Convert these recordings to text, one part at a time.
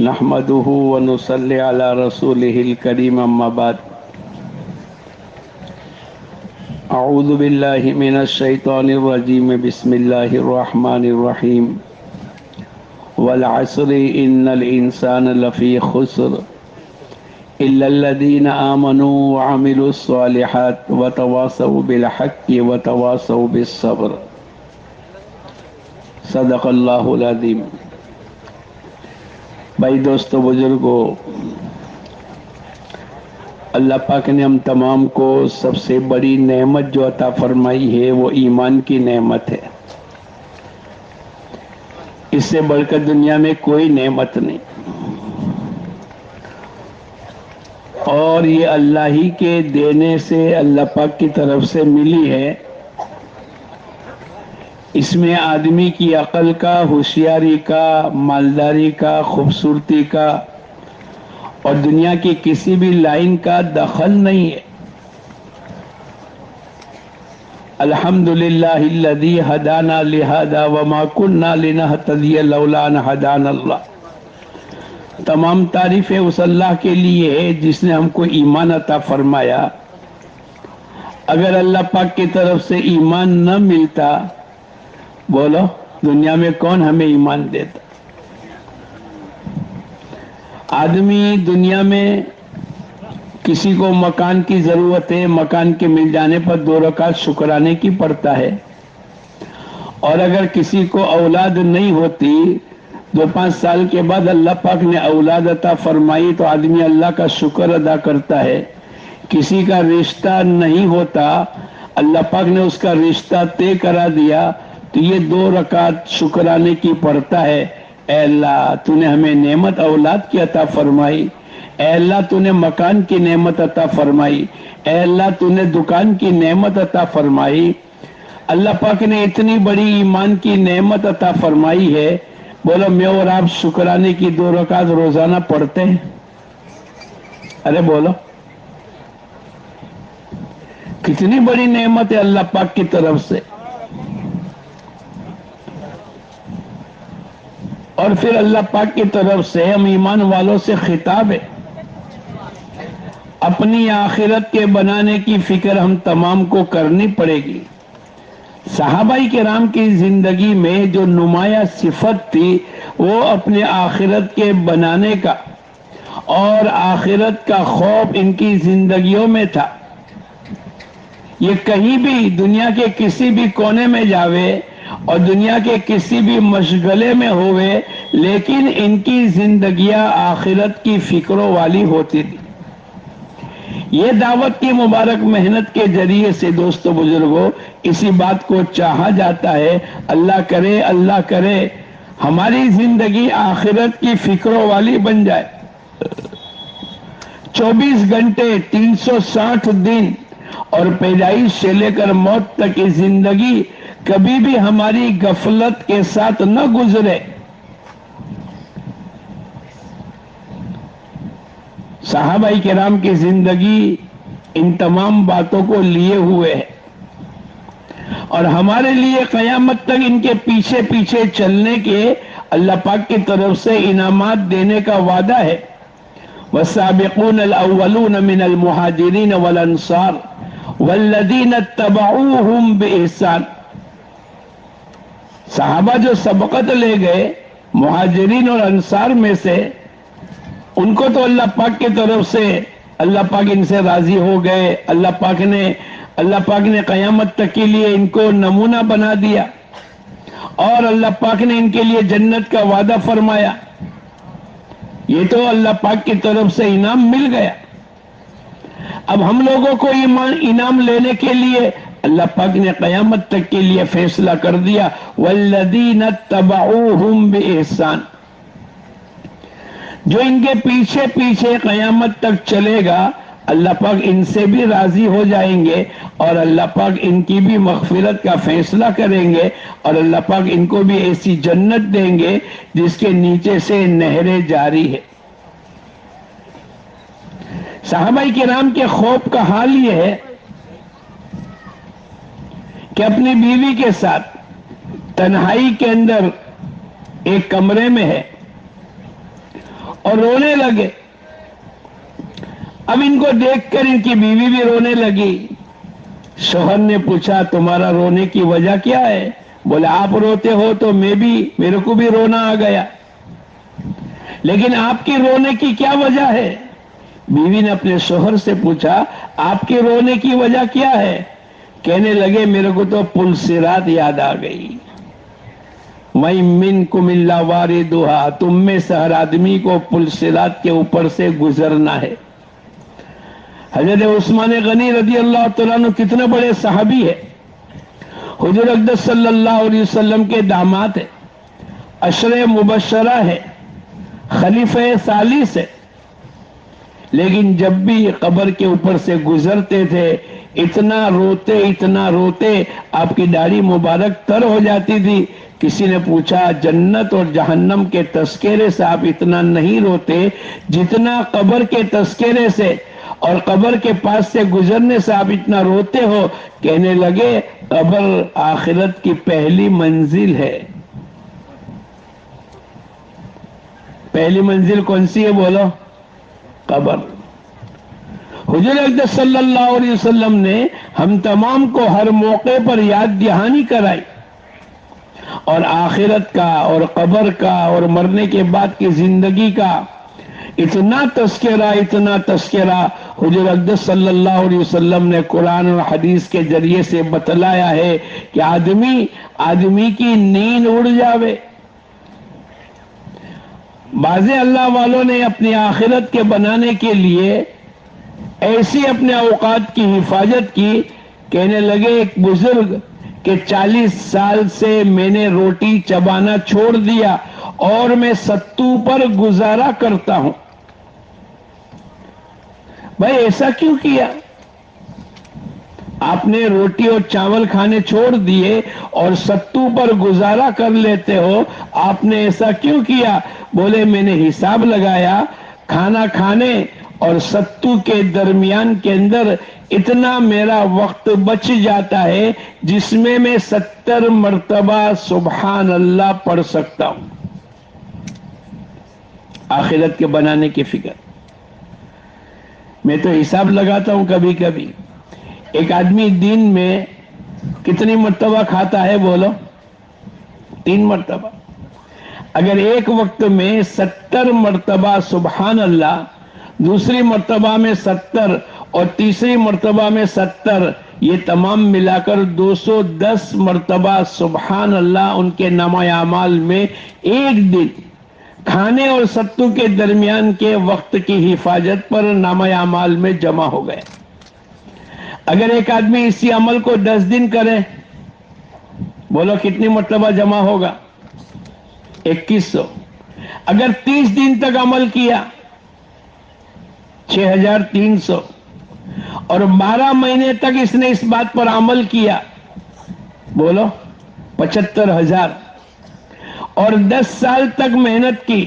نحمده ونصلي على رسوله الكريم اما بعد اعوذ بالله من الشيطان الرجيم بسم الله الرحمن الرحيم والعصر ان الانسان لفي خسر الا الذين امنوا وعملوا الصالحات وتواصوا بالحق وتواصوا بالصبر صدق اللہ العظیم۔ بھائی دوستو بزرگو، اللہ پاک نے ہم تمام کو سب سے بڑی نعمت جو عطا فرمائی ہے وہ ایمان کی نعمت ہے۔ اس سے بڑھ کر دنیا میں کوئی نعمت نہیں، اور یہ اللہ ہی کے دینے سے اللہ پاک کی طرف سے ملی ہے۔ اس میں آدمی کی عقل کا، ہوشیاری کا، مالداری کا، خوبصورتی کا اور دنیا کی کسی بھی لائن کا دخل نہیں ہے۔ الحمدللہ الذی ہدانا لہذا وما کننا لنہتدی لولا ان ہدانا اللہ۔ تمام تعریفیں اس اللہ کے لیے ہے جس نے ہم کو ایمان عطا فرمایا۔ اگر اللہ پاک کی طرف سے ایمان نہ ملتا، بولو دنیا میں کون ہمیں ایمان دیتا؟ آدمی دنیا میں کسی کو مکان کی ضرورت ہے، مکان کے مل جانے پر 2 رکعت شکرانے کی پڑتا ہے، اور اگر کسی کو اولاد نہیں ہوتی 2-5 سال کے بعد اللہ پاک نے اولاد عطا فرمائی تو آدمی اللہ کا شکر ادا کرتا ہے۔ کسی کا رشتہ نہیں ہوتا، اللہ پاک نے اس کا رشتہ طے کرا دیا تو یہ 2 رکعت شکرانے کی پڑھتا ہے۔ اے اللہ تو نے ہمیں نعمت اولاد کی عطا فرمائی، اے اللہ تو نے مکان کی نعمت عطا فرمائی، اے اللہ تو نے دکان کی نعمت عطا فرمائی۔ اللہ پاک نے اتنی بڑی ایمان کی نعمت عطا فرمائی ہے، بولو میں اور آپ شکرانے کی 2 رکعت روزانہ پڑھتے ہیں؟ ارے بولو، کتنی بڑی نعمت ہے اللہ پاک کی طرف سے۔ اور پھر اللہ پاک کی طرف سے ہم ایمان والوں سے خطاب ہے، اپنی آخرت کے بنانے کی فکر ہم تمام کو کرنی پڑے گی۔ صحابہ کرام کی زندگی میں جو نمایاں صفت تھی وہ اپنے آخرت کے بنانے کا اور آخرت کا خوف ان کی زندگیوں میں تھا۔ یہ کہیں بھی دنیا کے کسی بھی کونے میں جاوے اور دنیا کے کسی بھی مشغلے میں ہوئے، لیکن ان کی زندگیاں آخرت کی فکروں والی ہوتی تھی۔ یہ دعوت کی مبارک محنت کے ذریعے سے دوستو بزرگوں اسی بات کو چاہا جاتا ہے۔ اللہ کرے ہماری زندگی آخرت کی فکروں والی بن جائے۔ 24 گھنٹے 360 دن اور پیدائش سے لے کر موت تک کی زندگی کبھی بھی ہماری غفلت کے ساتھ نہ گزرے۔ صحابہ کرام کی زندگی ان تمام باتوں کو لیے ہوئے ہے، اور ہمارے لیے قیامت تک ان کے پیچھے پیچھے چلنے کے اللہ پاک کی طرف سے انعامات دینے کا وعدہ ہے۔ والسابقون الاولون من المہاجرین والانصار والذین اتبعوہم بإحسان۔ صحابہ جو سبقت لے گئے مہاجرین اور انصار میں سے، ان کو تو اللہ پاک کی طرف سے اللہ پاک ان سے راضی ہو گئے۔ اللہ پاک نے قیامت تک کے لیے ان کو نمونہ بنا دیا، اور اللہ پاک نے ان کے لیے جنت کا وعدہ فرمایا۔ یہ تو اللہ پاک کی طرف سے انعام مل گیا۔ اب ہم لوگوں کو انعام لینے کے لیے اللہ پاک نے قیامت تک کے لیے فیصلہ کر دیا، والذین اتبعوہم بإحسان۔ جو ان کے پیچھے پیچھے قیامت تک چلے گا اللہ پاک ان سے بھی راضی ہو جائیں گے، اور اللہ پاک ان کی بھی مغفرت کا فیصلہ کریں گے، اور اللہ پاک ان کو بھی ایسی جنت دیں گے جس کے نیچے سے نہریں جاری ہے۔ صحابہ کرام کے خوف کا حال یہ ہے کہ اپنی بیوی کے ساتھ تنہائی کے اندر ایک کمرے میں ہے، اور رونے لگے. اب ان کو دیکھ کر ان کی بیوی بھی رونے لگی. شوہر نے پوچھا تمہارا رونے کی وجہ کیا ہے؟ بولے آپ روتے ہو تو میرے کو بھی رونا آ گیا. لیکن آپ کی رونے کی کیا وجہ ہے؟ بیوی نے اپنے شوہر سے پوچھا آپ کے رونے کی وجہ کیا ہے؟ کہنے لگے میرے کو تو پل صراط یاد آ گئی. میں منکم الا واردھا، تم میں سے ہر آدمی کو پل صراط کے اوپر سے گزرنا ہے. حضرت عثمان غنی رضی اللہ تعالیٰ عنہ کتنے بڑے صحابی ہے. حضور اقدس صلی اللہ علیہ وسلم کے داماد ہے، عشرہ مبشرہ ہے، خلیفہ ثالث ہے. لیکن جب بھی قبر کے اوپر سے گزرتے تھے اتنا روتے آپ کی داڑھی مبارک تر ہو جاتی تھی. کسی نے پوچھا جنت اور جہنم کے تذکرے سے آپ اتنا نہیں روتے جتنا قبر کے تذکرے سے اور قبر کے پاس سے گزرنے سے آپ اتنا روتے ہو. کہنے لگے قبر آخرت کی پہلی منزل ہے. پہلی منزل کون سی ہے بولو؟ قبر. حضور اقدس صلی اللہ علیہ وسلم نے ہم تمام کو ہر موقع پر یاد دہانی کرائی اور آخرت کا اور قبر کا اور مرنے کے بعد کی زندگی کا اتنا تذکرہ حضور اقدس صلی اللہ علیہ وسلم نے قرآن اور حدیث کے ذریعے سے بتلایا ہے کہ آدمی کی نیند اڑ جاوے. بعض اللہ والوں نے اپنی آخرت کے بنانے کے لیے ایسی اپنے اوقات کی حفاظت کی. کہنے لگے ایک بزرگ کہ 40 سال سے میں نے روٹی چبانا چھوڑ دیا اور میں ستو پر گزارا کرتا ہوں. بھائی ایسا کیوں کیا؟ آپ نے روٹی اور چاول کھانے چھوڑ دیے اور ستو پر گزارا کر لیتے ہو. آپ نے ایسا کیوں کیا؟ بولے میں نے حساب لگایا کھانا کھانے اور ستو کے درمیان کے اندر اتنا میرا وقت بچ جاتا ہے جس میں 70 مرتبہ سبحان اللہ پڑھ سکتا ہوں. آخرت کے بنانے کی فکر. میں تو حساب لگاتا ہوں کبھی کبھی ایک آدمی دن میں کتنی مرتبہ کھاتا ہے بولو؟ 3 مرتبہ. اگر ایک وقت میں 70 مرتبہ سبحان اللہ، دوسری مرتبہ میں 70 اور تیسری مرتبہ میں 70، یہ تمام ملا کر 210 مرتبہ سبحان اللہ ان کے نامہ اعمال میں ایک دن کھانے اور ستو کے درمیان کے وقت کی حفاظت پر نامہ اعمال میں جمع ہو گئے. اگر ایک آدمی اسی عمل کو 10 دن کرے بولو کتنی مرتبہ جمع ہوگا؟ 2100. اگر 30 دن تک عمل کیا 6300 اور 12 مہینے تک اس نے اس بات پر عمل کیا بولو 75000 اور 10 سال تک محنت کی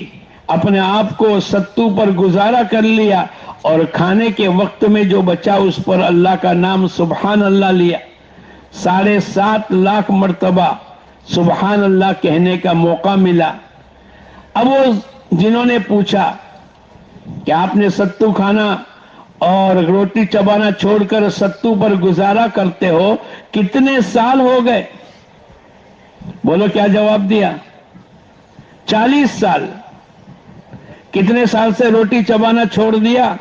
اپنے آپ کو ستو پر گزارا کر لیا اور کھانے کے وقت میں جو بچا اس پر اللہ کا نام سبحان اللہ لیا 7.5 لاکھ مرتبہ سبحان اللہ کہنے کا موقع ملا. اب وہ جنہوں نے پوچھا کہ آپ نے ستو کھانا اور روٹی چبانا چھوڑ کر ستو پر گزارا کرتے ہو کتنے سال ہو گئے؟ بولو کیا جواب دیا؟ 40 سال. کتنے سال سے روٹی چبانا چھوڑ دیا؟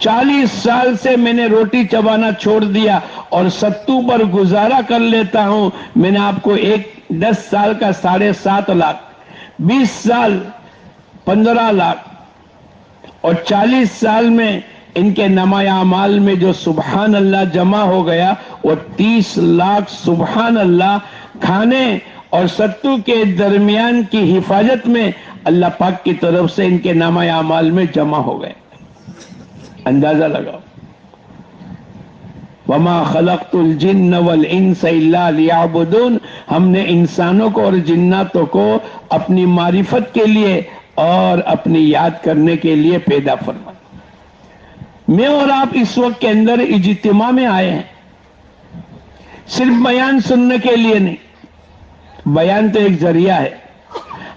40 سال سے میں نے روٹی چبانا چھوڑ دیا اور ستو پر گزارا کر لیتا ہوں. میں نے آپ کو 10 سال کا 7.5 لاکھ، 20 سال 15 لاکھ اور 40 سال میں ان کے نامہ اعمال میں جو سبحان اللہ جمع ہو گیا وہ 30 لاکھ سبحان اللہ کھانے اور ستو کے درمیان کی حفاظت میں اللہ پاک کی طرف سے ان کے نامہ اعمال میں جمع ہو گئے. اندازہ لگاؤ. وما خلقت الجن والانس الا ليعبدون. ہم نے انسانوں کو اور جناتوں کو اپنی معرفت کے لیے اور اپنی یاد کرنے کے لیے پیدا فرمایا. میں اور آپ اس وقت کے اندر اجتماع میں آئے ہیں صرف بیان سننے کے لیے نہیں. بیان تو ایک ذریعہ ہے.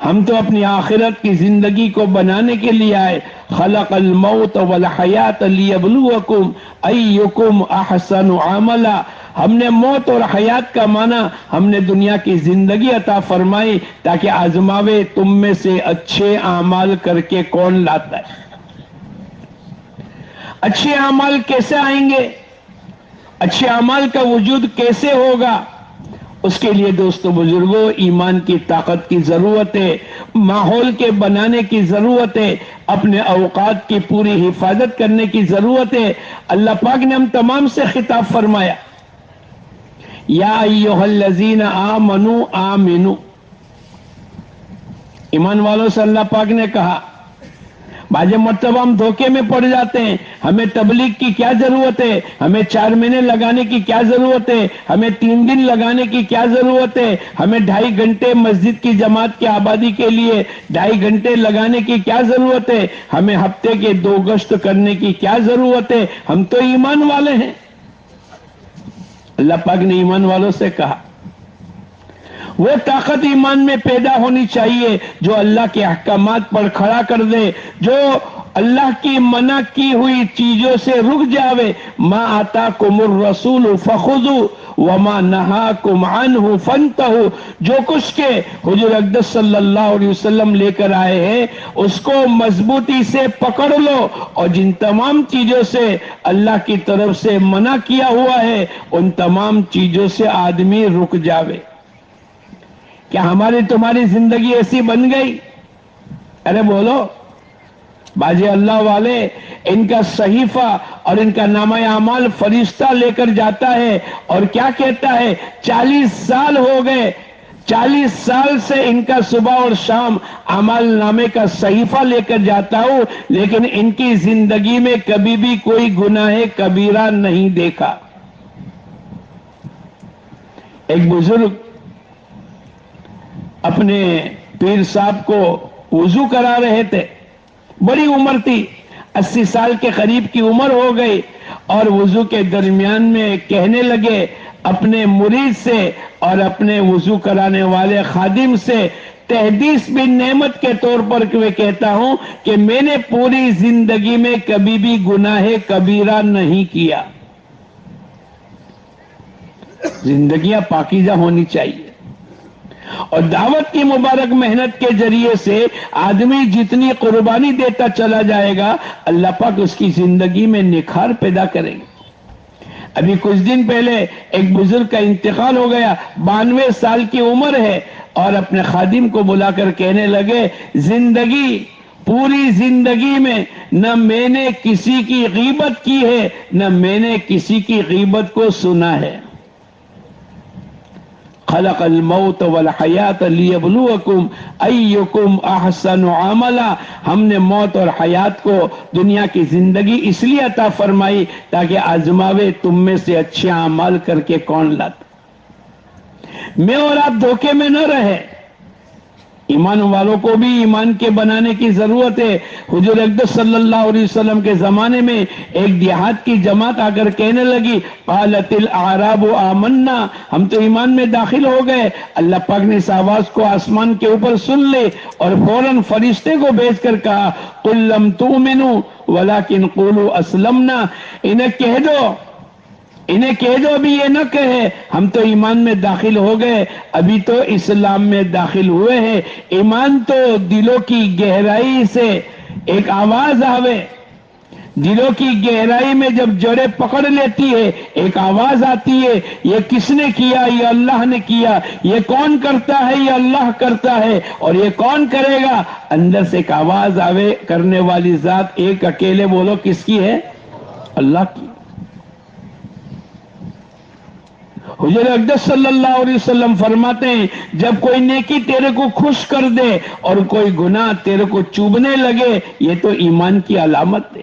ہم تو اپنی آخرت کی زندگی کو بنانے کے لیے آئے. خلق الموت والحیات لیبلوکم ایکم احسن عملا. ہم نے موت اور حیات کا معنی ہم نے دنیا کی زندگی عطا فرمائی تاکہ آزماوے تم میں سے اچھے اعمال کر کے کون لاتا ہے. اچھے اعمال کیسے آئیں گے؟ اچھے اعمال کا وجود کیسے ہوگا؟ اس کے لیے دوستو بزرگوں ایمان کی طاقت کی ضرورت ہے، ماحول کے بنانے کی ضرورت ہے، اپنے اوقات کی پوری حفاظت کرنے کی ضرورت ہے. اللہ پاک نے ہم تمام سے خطاب فرمایا، یا ایھا الذین آمنوا آمنوا. ایمان والوں سے اللہ پاک نے کہا. بعض مرتبہ ہم دھوکے میں پڑ جاتے ہیں. ہمیں تبلیغ کی کیا ضرورت ہے؟ ہمیں 4 مہینے لگانے کی کیا ضرورت ہے؟ ہمیں 3 دن لگانے کی کیا ضرورت ہے؟ ہمیں 2.5 گھنٹے مسجد کی جماعت کی آبادی کے لیے 2.5 گھنٹے لگانے کی کیا ضرورت ہے؟ ہمیں ہفتے کے 2 گشت کرنے کی کیا ضرورت ہے؟ ہم تو ایمان والے ہیں. اللہ پاک نے ایمان والوں سے کہا وہ طاقت ایمان میں پیدا ہونی چاہیے جو اللہ کے احکامات پر کھڑا کر دے، جو اللہ کی منع کی ہوئی چیزوں سے رک جاوے. ما آتاکم الرسول فخذوا وما نہاکم عنہ فانتہوا. جو کچھ کے حضور اقدس صلی اللہ علیہ وسلم لے کر آئے ہیں اس کو مضبوطی سے پکڑ لو، اور جن تمام چیزوں سے اللہ کی طرف سے منع کیا ہوا ہے ان تمام چیزوں سے آدمی رک جاوے. کیا ہماری تمہاری زندگی ایسی بن گئی؟ ارے بولو. باجی اللہ والے ان کا صحیفہ اور ان کا نامہ اعمال فرشتہ لے کر جاتا ہے اور کیا کہتا ہے 40 سال ہو گئے، 40 سال سے ان کا صبح اور شام اعمال نامے کا صحیفہ لے کر جاتا ہوں لیکن ان کی زندگی میں کبھی بھی کوئی گناہ کبیرہ نہیں دیکھا. ایک بزرگ اپنے پیر صاحب کو وضو کرا رہے تھے. بڑی عمر تھی، 80 سال کے قریب کی عمر ہو گئی، اور وضو کے درمیان میں کہنے لگے اپنے مرید سے اور اپنے وضو کرانے والے خادم سے، تحدیث بھی نعمت کے طور پر میں کہتا ہوں کہ میں نے پوری زندگی میں کبھی بھی گناہ کبیرہ نہیں کیا. زندگیاں پاکیزہ ہونی چاہیے، اور دعوت کی مبارک محنت کے ذریعے سے آدمی جتنی قربانی دیتا چلا جائے گا اللہ پاک اس کی زندگی میں نکھار پیدا کریں گے. ابھی کچھ دن پہلے ایک بزرگ کا انتقال ہو گیا، 92 سال کی عمر ہے، اور اپنے خادم کو بلا کر کہنے لگے زندگی پوری زندگی میں نہ میں نے کسی کی غیبت کی ہے نہ میں نے کسی کی غیبت کو سنا ہے. خلق الموت والحیات لیبلوکم ایکم احسن عملا. ہم نے موت اور حیات کو دنیا کی زندگی اس لیے عطا فرمائی تاکہ آزماوے تم میں سے اچھے اعمال کر کے کون لاتا. میں اور آپ دھوکے میں نہ رہے. ایمان والوں کو بھی ایمان کے بنانے کی ضرورت ہے. حضور اقدس صلی اللہ علیہ وسلم کے زمانے میں ایک دیہات کی جماعت آ کر کہنے لگی قالت الاعراب آمنا، ہم تو ایمان میں داخل ہو گئے. اللہ پاک نے اس آواز کو آسمان کے اوپر سن لے اور فوراً فرشتے کو بھیج کر کہا قل لم تؤمنوا ولکن قولوا اسلمنا. انہیں کہہ دو ابھی یہ نہ کہے ہم تو ایمان میں داخل ہو گئے، ابھی تو اسلام میں داخل ہوئے ہیں. ایمان تو دلوں کی گہرائی سے ایک آواز آوے، دلوں کی گہرائی میں جب جڑیں پکڑ لیتی ہے ایک آواز آتی ہے یہ کس نے کیا؟ یہ اللہ نے کیا. یہ کون کرتا ہے؟ یہ اللہ کرتا ہے. اور یہ کون کرے گا؟ اندر سے ایک آواز آوے، کرنے والی ذات ایک اکیلے. بولو کس کی ہے؟ اللہ کی. حضور اقدس صلی اللہ علیہ وسلم فرماتے ہیں جب کوئی نیکی تیرے کو خوش کر دے اور کوئی گناہ تیرے کو چوبنے لگے یہ تو ایمان کی علامت ہے.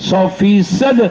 100%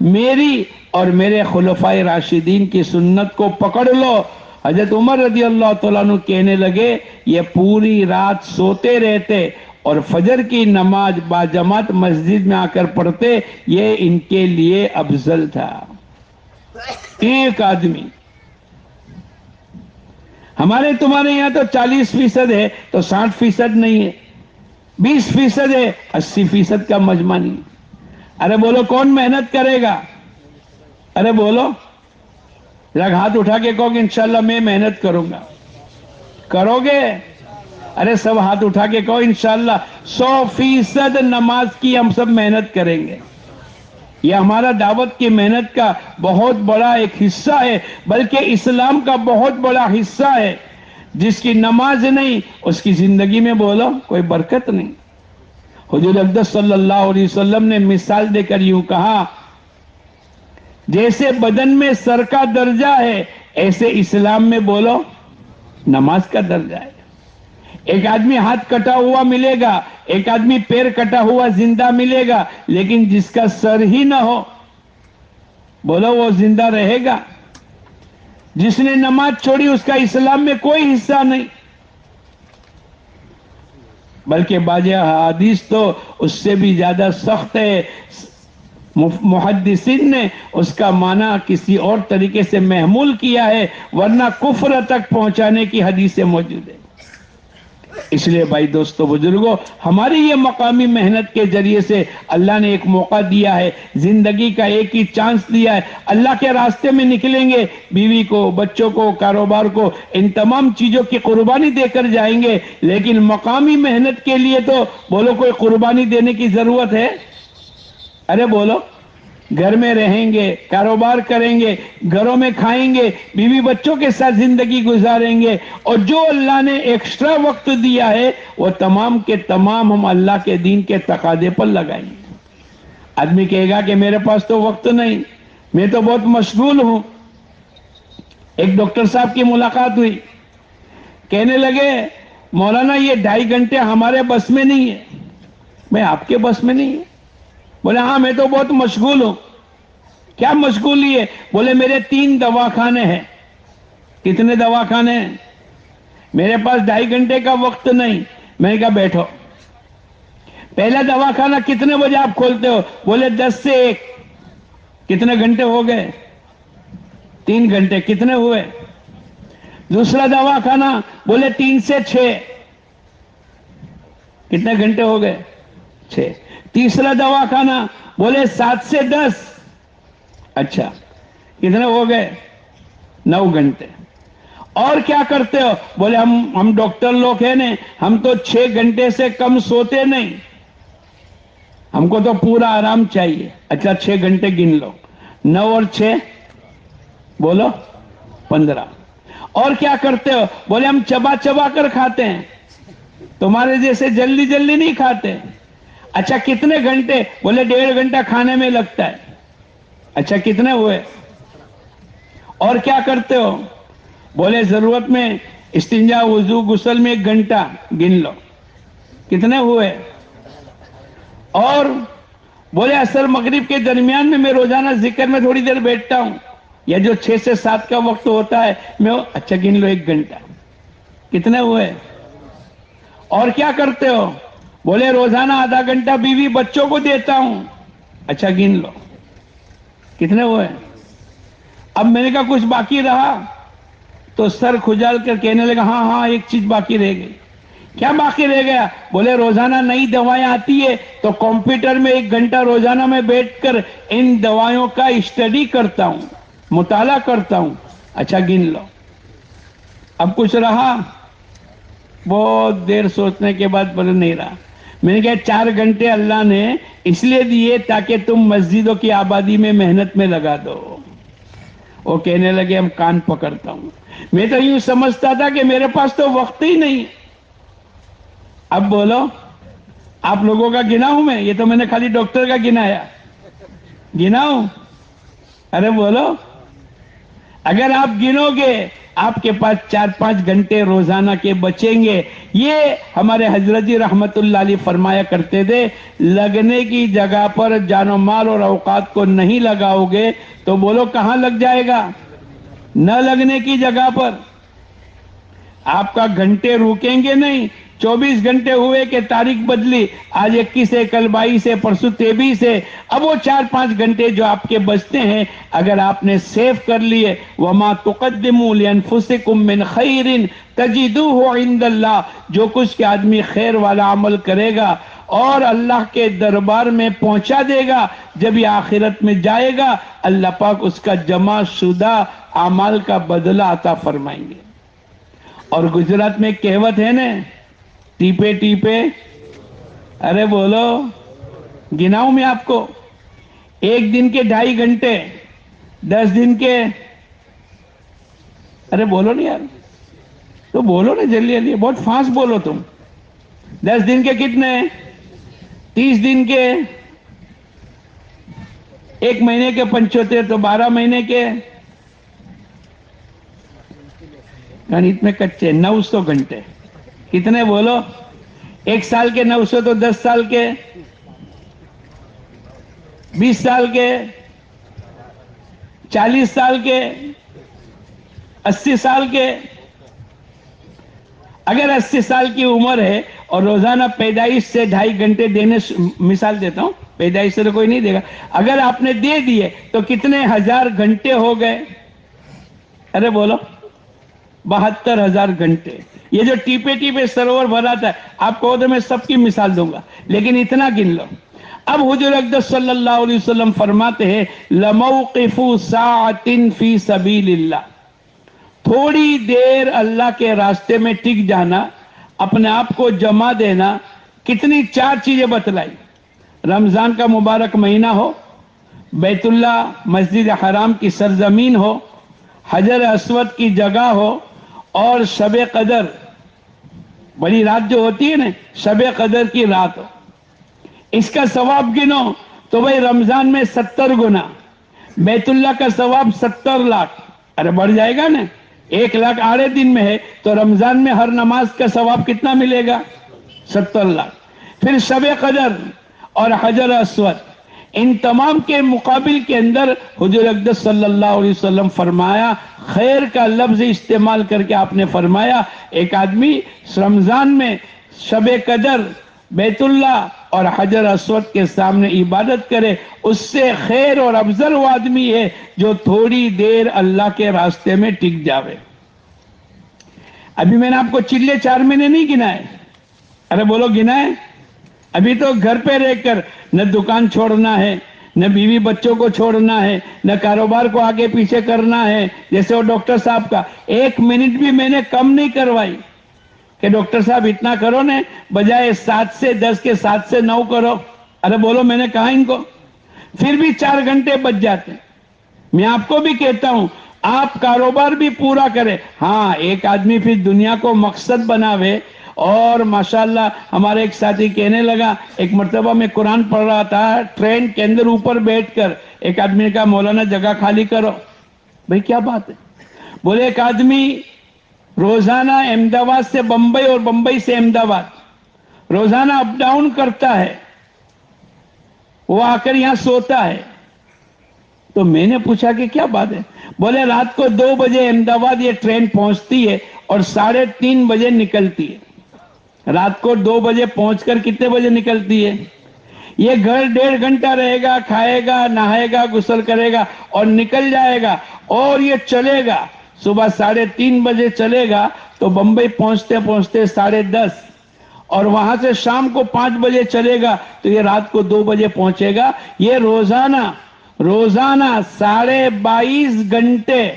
میری اور میرے خلفائے راشدین کی سنت کو پکڑ لو۔ حضرت عمر رضی اللہ تعالیٰ عنہ کہنے لگے یہ پوری رات سوتے رہتے اور فجر کی نماز باجماعت مسجد میں آ کر پڑھتے، یہ ان کے لیے افضل تھا۔ ایک آدمی، ہمارے تمہارے یہاں تو 40% ہے تو 60% نہیں ہے، 20% ہے، 80% کا مجمع نہیں۔ ارے بولو کون محنت کرے گا؟ ارے بولو، ذرا ہاتھ اٹھا کے کہو کہ انشاءاللہ میں محنت کروں گا۔ کرو گے؟ ارے سب ہاتھ اٹھا کے کہو انشاءاللہ 100% نماز کی ہم سب محنت کریں گے۔ یہ ہمارا دعوت کی محنت کا بہت بڑا ایک حصہ ہے، بلکہ اسلام کا بہت بڑا حصہ ہے۔ جس کی نماز نہیں اس کی زندگی میں بولو کوئی برکت نہیں۔ حضور اقدس صلی اللہ علیہ وسلم نے مثال دے کر یوں کہا، جیسے بدن میں سر کا درجہ ہے ایسے اسلام میں بولو نماز کا درجہ ہے۔ ایک آدمی ہاتھ کٹا ہوا ملے گا، ایک آدمی پیر کٹا ہوا زندہ ملے گا، لیکن جس کا سر ہی نہ ہو بولو وہ زندہ رہے گا؟ جس نے نماز چھوڑی اس کا اسلام میں کوئی حصہ نہیں، بلکہ بعض حدیث تو اس سے بھی زیادہ سخت ہے۔ محدثین نے اس کا معنی کسی اور طریقے سے محمول کیا ہے، ورنہ کفر تک پہنچانے کی حدیثیں موجود ہیں۔ اس لیے بھائی دوستو بزرگوں، ہماری یہ مقامی محنت کے ذریعے سے اللہ نے ایک موقع دیا ہے، زندگی کا ایک ہی چانس دیا ہے۔ اللہ کے راستے میں نکلیں گے، بیوی کو، بچوں کو، کاروبار کو، ان تمام چیزوں کی قربانی دے کر جائیں گے، لیکن مقامی محنت کے لیے تو بولو کوئی قربانی دینے کی ضرورت ہے؟ ارے بولو، گھر میں رہیں گے، کاروبار کریں گے، گھروں میں کھائیں گے، بیوی بچوں کے ساتھ زندگی گزاریں گے، اور جو اللہ نے ایکسٹرا وقت دیا ہے وہ تمام کے تمام ہم اللہ کے دین کے تقاضے پر لگائیں گے۔ آدمی کہے گا کہ میرے پاس تو وقت نہیں، میں تو بہت مشغول ہوں۔ ایک ڈاکٹر صاحب کی ملاقات ہوئی، کہنے لگے مولانا یہ 2.5 گھنٹے ہمارے بس میں نہیں ہے۔ میں آپ کے بس میں نہیں ہے؟ بولے ہاں میں تو بہت مشغول ہوں۔ کیا مشغولی ہے؟ بولے میرے 3 دواخانے ہیں۔ کتنے دواخانے ہیں؟ میرے پاس 2.5 گھنٹے کا وقت نہیں۔ میں نے کہا بیٹھو، پہلا دواخانہ کتنے بجے آپ کھولتے ہو؟ بولے 10 سے 1۔ کتنے گھنٹے ہو گئے؟ 3 گھنٹے۔ کتنے ہوئے؟ دوسرا دواخانہ بولے 3 سے 6۔ کتنے گھنٹے ہو گئے؟ 6۔ تیسرا دواخانہ بولے 7 سے 10۔ اچھا کتنے ہو گئے؟ 9 گھنٹے۔ اور کیا کرتے ہو؟ بولے ہم ڈاکٹر لوگ ہیں نا، ہم تو 6 گھنٹے سے کم سوتے نہیں، ہم کو تو پورا آرام چاہیے۔ اچھا 6 گھنٹے گن لو، 9 اور 6 بولو 15۔ اور کیا کرتے ہو؟ بولے ہم چبا چبا کر کھاتے ہیں، تمہارے جیسے جلدی جلدی نہیں کھاتے۔ اچھا کتنے گھنٹے؟ بولے 1.5 گھنٹہ کھانے میں لگتا ہے۔ اچھا کتنے ہوئے؟ اور کیا کرتے ہو؟ بولے ضرورت میں استنجا وضو غسل میں 1 گھنٹہ، گن لو کتنے ہوئے؟ اور بولے عصر مغرب کے درمیان میں روزانہ ذکر میں تھوڑی دیر بیٹھتا ہوں، یا جو 6 سے 7 کا وقت ہوتا ہے میں، اچھا گن لو 1 گھنٹہ، کتنے ہوئے؟ اور کیا کرتے ہو؟ بولے روزانہ آدھا گھنٹہ بیوی بچوں کو دیتا ہوں، اچھا گن لو کتنے ہوئے؟ اب میں نے کہا کچھ باقی رہا تو سر کھجال کر کہنے لگا ہاں ایک چیز باقی رہ گئی۔ کیا باقی رہ گیا؟ بولے روزانہ نئی دوائیں آتی ہے تو کمپیوٹر میں 1 گھنٹہ روزانہ میں بیٹھ کر ان دوائیوں کا اسٹڈی کرتا ہوں، مطالعہ کرتا ہوں، اچھا گن لو۔ اب کچھ رہا؟ بہت دیر سوچنے کے بعد بولے نہیں رہا۔ میں نے کہا 4 گھنٹے اللہ نے اس لیے دیے تاکہ تم مسجدوں کی آبادی میں محنت میں لگا دو۔ وہ کہنے لگے ہم کان پکڑتا ہوں، میں تو یوں سمجھتا تھا کہ میرے پاس تو وقت ہی نہیں۔ اب بولو آپ لوگوں کا گنا ہوں میں؟ یہ تو میں نے خالی ڈاکٹر کا گنایا، گنا ہوں؟ ارے بولو، اگر آپ گنو گے آپ کے پاس 4-5 گھنٹے روزانہ کے بچیں گے. یہ ہمارے حضرت جی رحمت اللہ علیہ فرمایا کرتے تھے, لگنے کی جگہ پر جان و مال اور اوقات کو نہیں لگاؤ گے تو بولو کہاں لگ جائے گا؟ نہ لگنے کی جگہ پر. آپ کا گھنٹے روکیں گے نہیں. 24 گھنٹے ہوئے کہ تاریخ بدلی, آج 21 ہے, کل 22 ہے, پرسوں 23 ہے. اب وہ 4-5 گھنٹے جو آپ کے بچتے ہیں اگر آپ نے سیو کر لیے, وَمَا تُقَدِّمُوا لِأَنفُسِكُم مِّنْ خَيْرٍ تَجِدُوهُ عِندَ اللَّهِ, جو کچھ کہ آدمی خیر والا عمل کرے گا اور اللہ کے دربار میں پہنچا دے گا, جب یہ آخرت میں جائے گا اللہ پاک اس کا جمع شدہ اعمال کا بدلہ عطا فرمائیں گے. اور گجرات میں کہوت ہے نا, ٹیپے ٹیپے, ارے بولو, گناؤں میں آپ کو, 1 دن کے 2.5 گھنٹے, 10 دن کے, ارے بولو نا یار, تو بولو نا جلدی جلدی, بہت فاسٹ بولو تم. 10 دن کے کتنے, 30 دن کے, 1 مہینے کے 75, تو 12 مہینے کے, گنیت میں کچے 900 گھنٹے. کتنے بولو, 1 سال کے 900 تو 10 سال کے, 20 سال کے, 40 سال کے, 80 سال کے. اگر 80 سال کی عمر ہے اور روزانہ پیدائش سے 2.5 گھنٹے دینے, مثال دیتا ہوں, پیدائش سے تو کوئی نہیں دے گا, اگر آپ نے دے دیے تو کتنے ہزار گھنٹے ہو گئے؟ ارے بولو, 72,000 گھنٹے. یہ جو ٹیپے ٹیپے سروور بھراتا ہے, آپ کو تو میں سب کی مثال دوں گا, لیکن اتنا گن لو. اب حضور اقدس صلی اللہ علیہ وسلم فرماتے ہیں لَمَوْقِفُ سَاعَةٍ فِي سَبِيلِ اللَّهِ, تھوڑی دیر اللہ کے راستے میں ٹک جانا, اپنے آپ کو جمع دینا. کتنی 4 چیزیں بتلائی. رمضان کا مبارک مہینہ ہو, بیت اللہ مسجد حرام کی سرزمین ہو, حجر اسود کی جگہ ہو, اور شب قدر, بڑی رات جو ہوتی ہے نا, شب قدر کی رات ہو. اس کا ثواب گنو تو بھئی رمضان میں 70 گنا, بیت اللہ کا ثواب 70 لاکھ. ارے بڑھ جائے گا نا, 1 لاکھ آڑے دن میں ہے تو رمضان میں ہر نماز کا ثواب کتنا ملے گا؟ 70 لاکھ. پھر شب قدر اور حجر اسود, ان تمام کے مقابل کے اندر حضور اقدس صلی اللہ علیہ وسلم فرمایا, خیر کا لفظ استعمال کر کے آپ نے فرمایا, ایک آدمی رمضان میں شب قدر, بیت اللہ اور حجر اسود کے سامنے عبادت کرے, اس سے خیر اور افضل وہ آدمی ہے جو تھوڑی دیر اللہ کے راستے میں ٹک جاوے. ابھی میں نے آپ کو چلے 4 مہینے نہیں گنائے, ارے بولو گنائے. ابھی تو گھر پہ رہ کر نہ دکان چھوڑنا ہے, نہ بیوی بچوں کو چھوڑنا ہے, نہ کاروبار کو آگے پیچھے کرنا ہے. جیسے وہ ڈاکٹر صاحب کا 1 منٹ بھی میں نے کم نہیں کروائی کہ ڈاکٹر صاحب اتنا کرو نا, بجائے 7 سے 10 کے 7 سے 9 کرو. ارے بولو, میں نے کہا ان کو, پھر بھی 4 گھنٹے بچ جاتے. میں آپ کو بھی کہتا ہوں آپ کاروبار بھی پورا کرے. ہاں, ایک آدمی پھر دنیا کو مقصد بناوے. اور ماشاءاللہ ہمارے ایک ساتھی کہنے لگا, ایک مرتبہ میں قرآن پڑھ رہا تھا, ٹرین کے اندر اوپر بیٹھ کر ایک آدمی نے کہا مولانا جگہ خالی کرو. بھئی کیا بات ہے؟ بولے ایک آدمی روزانہ احمد آباد سے بمبئی اور بمبئی سے احمد آباد روزانہ اپ ڈاؤن کرتا ہے, وہ آ کر یہاں سوتا ہے. تو میں نے پوچھا کہ کیا بات ہے؟ بولے رات کو 2 بجے احمد آباد یہ ٹرین پہنچتی ہے اور 3:30 بجے نکلتی ہے. رات کو 2 بجے پہنچ کر کتنے بجے نکلتی ہے؟ یہ گھر 1.5 گھنٹہ رہے گا, کھائے گا, نہائے گا, غسل کرے گا اور نکل جائے گا. اور یہ چلے گا, صبح 3:30 بجے چلے گا تو بمبئی پہنچتے پہنچتے 10:30, اور وہاں سے شام کو 5 بجے چلے گا تو یہ رات کو 2 بجے پہنچے گا. یہ روزانہ 22.5 گھنٹے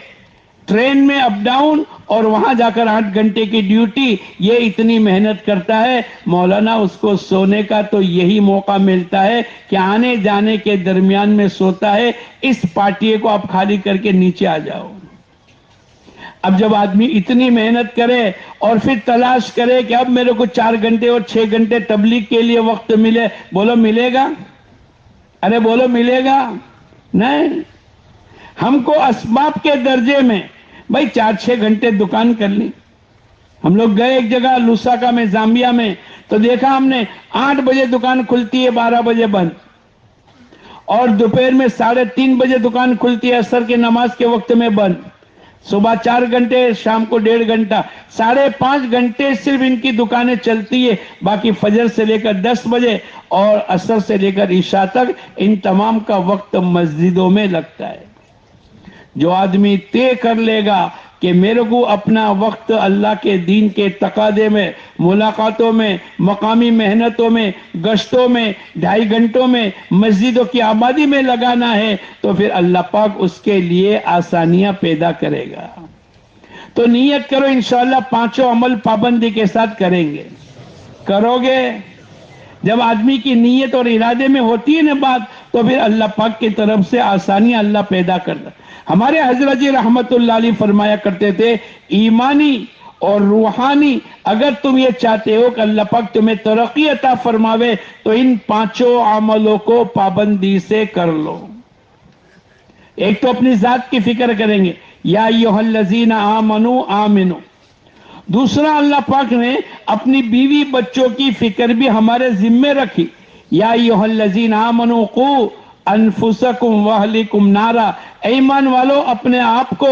ٹرین میں اپ ڈاؤن اور وہاں جا کر 8 گھنٹے کی ڈیوٹی. یہ اتنی محنت کرتا ہے, مولانا اس کو سونے کا تو یہی موقع ملتا ہے کہ آنے جانے کے درمیان میں سوتا ہے. اس پارٹی کو آپ خالی کر کے نیچے آ جاؤ. اب جب آدمی اتنی محنت کرے اور پھر تلاش کرے کہ اب میرے کو 4 گھنٹے اور 6 گھنٹے تبلیغ کے لیے وقت ملے, بولو ملے گا؟ ارے بولو ملے گا؟ نہیں. ہم کو اسباب کے درجے میں بھائی 4-6 گھنٹے دکان کر لی. ہم لوگ گئے ایک جگہ لوساکا میں، زامبیا میں، تو دیکھا ہم نے 8 بجے دکان کھلتی ہے، 12 بجے بند، اور دوپہر میں 3:30 بجے دکان کھلتی ہے، عصر کی نماز کے وقت میں بند. صبح 4 گھنٹے، شام کو 1.5 گھنٹہ، 5.5 گھنٹے صرف ان کی دکانیں چلتی ہے. باقی فجر سے لے کر 10 بجے اور عصر سے لے کر عشاء تک ان تمام کا وقت مسجدوں میں لگتا ہے. جو آدمی طے کر لے گا کہ میرے کو اپنا وقت اللہ کے دین کے تقاضے میں، ملاقاتوں میں، مقامی محنتوں میں، گشتوں میں، 2.5 گھنٹوں میں، مسجدوں کی آبادی میں لگانا ہے، تو پھر اللہ پاک اس کے لیے آسانیاں پیدا کرے گا. تو نیت کرو، انشاءاللہ 5 عمل پابندی کے ساتھ کریں گے. کرو گے؟ جب آدمی کی نیت اور ارادے میں ہوتی ہے نا بات، تو پھر اللہ پاک کی طرف سے آسانیاں اللہ پیدا کرتا. ہمارے حضرت جی رحمت اللہ علیہ فرمایا کرتے تھے، ایمانی اور روحانی اگر تم یہ چاہتے ہو کہ اللہ پاک تمہیں ترقی عطا فرماوے، تو ان 5 عملوں کو پابندی سے کر لو. ایک تو اپنی ذات کی فکر کریں گے، یا ایھا الذین آمنوا آمنوا. دوسرا اللہ پاک نے اپنی بیوی بچوں کی فکر بھی ہمارے ذمے رکھی، یا ایھا الذین آمنوا قوا انفسکم واہلکم نارا. ایمان والو اپنے آپ کو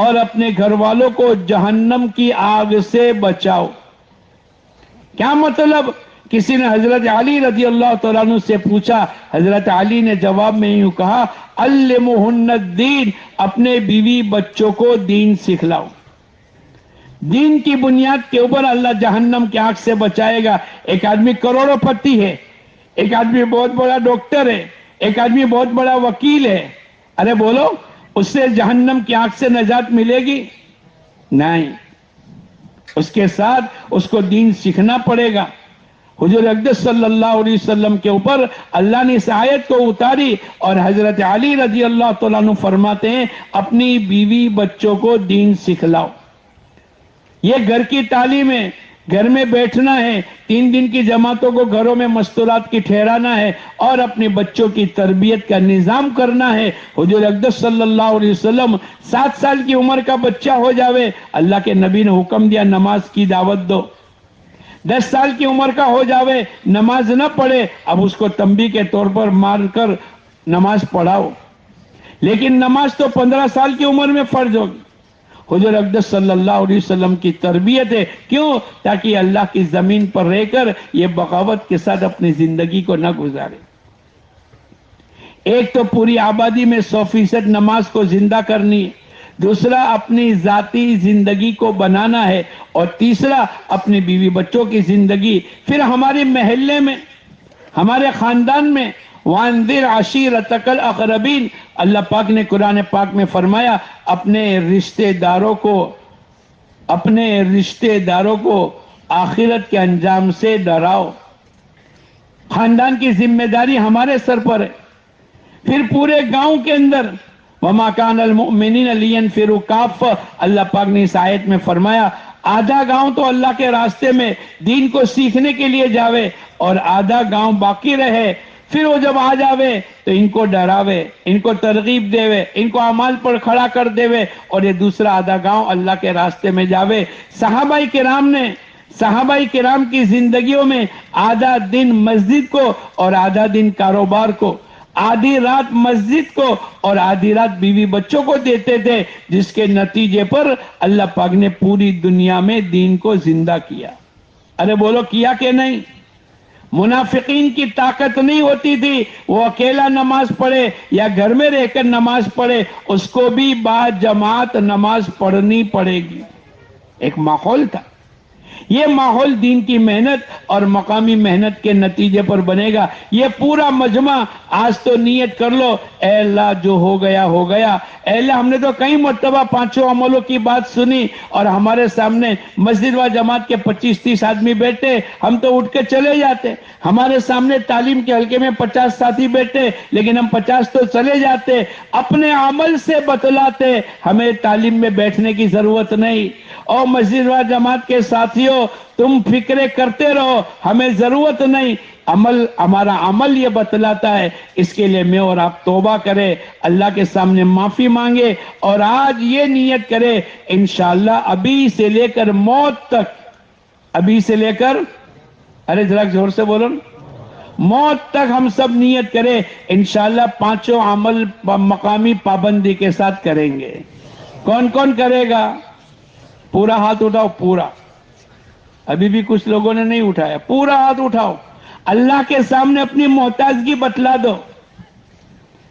اور اپنے گھر والوں کو جہنم کی آگ سے بچاؤ. کیا مطلب؟ کسی نے حضرت علی رضی اللہ تعالیٰ عنہ سے پوچھا، حضرت علی نے جواب میں یوں کہا، علمہن الدین، اپنے بیوی بچوں کو دین سکھلاؤ. دین کی بنیاد کے اوپر اللہ جہنم کی آگ سے بچائے گا. ایک آدمی کروڑوں پتی ہے، ایک آدمی بہت بڑا ڈاکٹر ہے، ایک آدمی بہت بڑا وکیل ہے، ارے بولو اس سے جہنم کی آگ سے نجات ملے گی؟ نہیں. اس کے ساتھ اس کو دین سیکھنا پڑے گا. حضور اقدس صلی اللہ علیہ وسلم کے اوپر اللہ نے اس آیت کو اتاری، اور حضرت علی رضی اللہ تعالیٰ عنہ فرماتے ہیں، اپنی بیوی بچوں کو دین سکھلاؤ. یہ گھر کی تعلیم ہے، گھر میں بیٹھنا ہے، 3 دن کی جماعتوں کو گھروں میں مستورات کی ٹھہرانا ہے، اور اپنے بچوں کی تربیت کا نظام کرنا ہے. حضور اقدس صلی اللہ علیہ وسلم 7 سال کی عمر کا بچہ ہو جاوے، اللہ کے نبی نے حکم دیا نماز کی دعوت دو. 10 سال کی عمر کا ہو جاوے، نماز نہ پڑھے، اب اس کو تنبیہ کے طور پر مار کر نماز پڑھاؤ. لیکن نماز تو 15 سال کی عمر میں فرض ہوگی. حضور اقدس صلی اللہ علیہ وسلم کی تربیت ہے. کیوں؟ تاکہ اللہ کی زمین پر رہ کر یہ بغاوت کے ساتھ اپنی زندگی کو نہ گزارے. ایک تو پوری آبادی میں 100% نماز کو زندہ کرنی ہے، دوسرا اپنی ذاتی زندگی کو بنانا ہے، اور تیسرا اپنے بیوی بچوں کی زندگی. پھر ہمارے محلے میں، ہمارے خاندان میں، وَأَنذِرْ عَشِيرَتَكَ الْأَقْرَبِينَ. اللہ پاک نے قرآن پاک میں فرمایا، اپنے رشتہ داروں کو آخرت کے انجام سے ڈراؤ. خاندان کی ذمہ داری ہمارے سر پر ہے. پھر پورے گاؤں کے اندر وَمَا كَانَ الْمُؤْمِنِينَ لِيَنْفِرُوا كَافَّةً. اللہ پاک نے اس آیت میں فرمایا، آدھا گاؤں تو اللہ کے راستے میں دین کو سیکھنے کے لیے جاوے، اور آدھا گاؤں باقی رہے. پھر وہ جب آ جاوے تو ان کو ڈراوے، ان کو ترغیب دے، ان کو اعمال پر کھڑا کر دے، اور یہ دوسرا آدھا گاؤں اللہ کے راستے میں جاوے. صحابہ کرام کی زندگیوں میں آدھا دن مسجد کو اور آدھا دن کاروبار کو، آدھی رات مسجد کو اور آدھی رات بیوی بچوں کو دیتے تھے، جس کے نتیجے پر اللہ پاک نے پوری دنیا میں دین کو زندہ کیا. ارے بولو کیا کہ نہیں؟ منافقین کی طاقت نہیں ہوتی تھی، وہ اکیلا نماز پڑھے یا گھر میں رہ کر نماز پڑھے، اس کو بھی با جماعت نماز پڑھنی پڑے گی. ایک ماحول تھا. یہ ماحول دین کی محنت اور مقامی محنت کے نتیجے پر بنے گا. یہ پورا مجمع آج تو نیت کر لو، اے اللہ جو ہو گیا ہو گیا. اے اللہ ہم نے تو کئی مرتبہ 5 عملوں کی بات سنی، اور ہمارے سامنے مسجد و جماعت کے 25-30 آدمی بیٹھے، ہم تو اٹھ کے چلے جاتے. ہمارے سامنے تعلیم کے حلقے میں 50 ساتھی بیٹھے، لیکن ہم 50 تو چلے جاتے. اپنے عمل سے بتلاتے ہمیں تعلیم میں بیٹھنے کی ضرورت نہیں. اور مسجد و جماعت کے ساتھیوں، تم فکرے کرتے رہو، ہمیں ضرورت نہیں. عمل ہمارا عمل یہ بتلاتا ہے. اس کے لیے میں اور آپ توبہ کریں, اللہ کے سامنے معافی مانگے, اور آج یہ نیت کرے انشاءاللہ ابھی سے لے کر موت تک, ابھی سے لے کر, ارے ذرا زور سے بولو, موت تک ہم سب نیت کریں انشاءاللہ پانچوں عمل مقامی پابندی کے ساتھ کریں گے. کون کون کرے گا؟ پورا ہاتھ اٹھاؤ, پورا. ابھی بھی کچھ لوگوں نے نہیں اٹھایا, پورا ہاتھ اٹھاؤ, اللہ کے سامنے اپنی محتاجگی بتلا دو.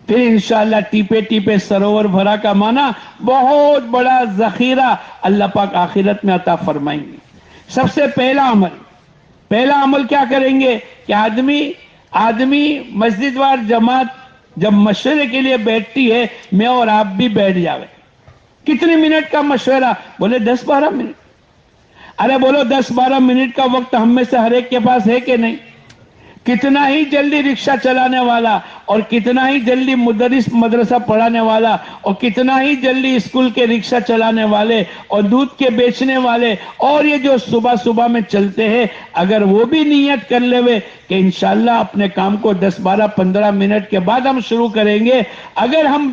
پھر انشاءاللہ ٹیپے ٹیپے سروور بھرا کا معنی بہت بڑا ذخیرہ اللہ پاک آخرت میں عطا فرمائیں گے. سب سے پہلا عمل کیا کریں گے کہ آدمی مسجد وار جماعت جب مشورے کے لیے بیٹھتی ہے, میں اور آپ بھی بیٹھ جاوے. کتنے منٹ کا مشورہ؟ بولے 10-12 منٹ. ارے بولو 10-12 منٹ کا وقت ہم میں سے ہر ایک کے پاس ہے کہ نہیں؟ کتنا ہی جلدی رکشہ چلانے والا, اور کتنا ہی جلدی مدرس مدرسہ پڑھانے والا, اور کتنا ہی جلدی اسکول کے رکشہ چلانے والے, اور دودھ کے بیچنے والے, اور یہ جو صبح صبح میں چلتے ہیں, اگر وہ بھی نیت کر لے ہوئے کہ انشاءاللہ اپنے کام کو 10-12-15 منٹ کے بعد ہم شروع کریں گے, اگر ہم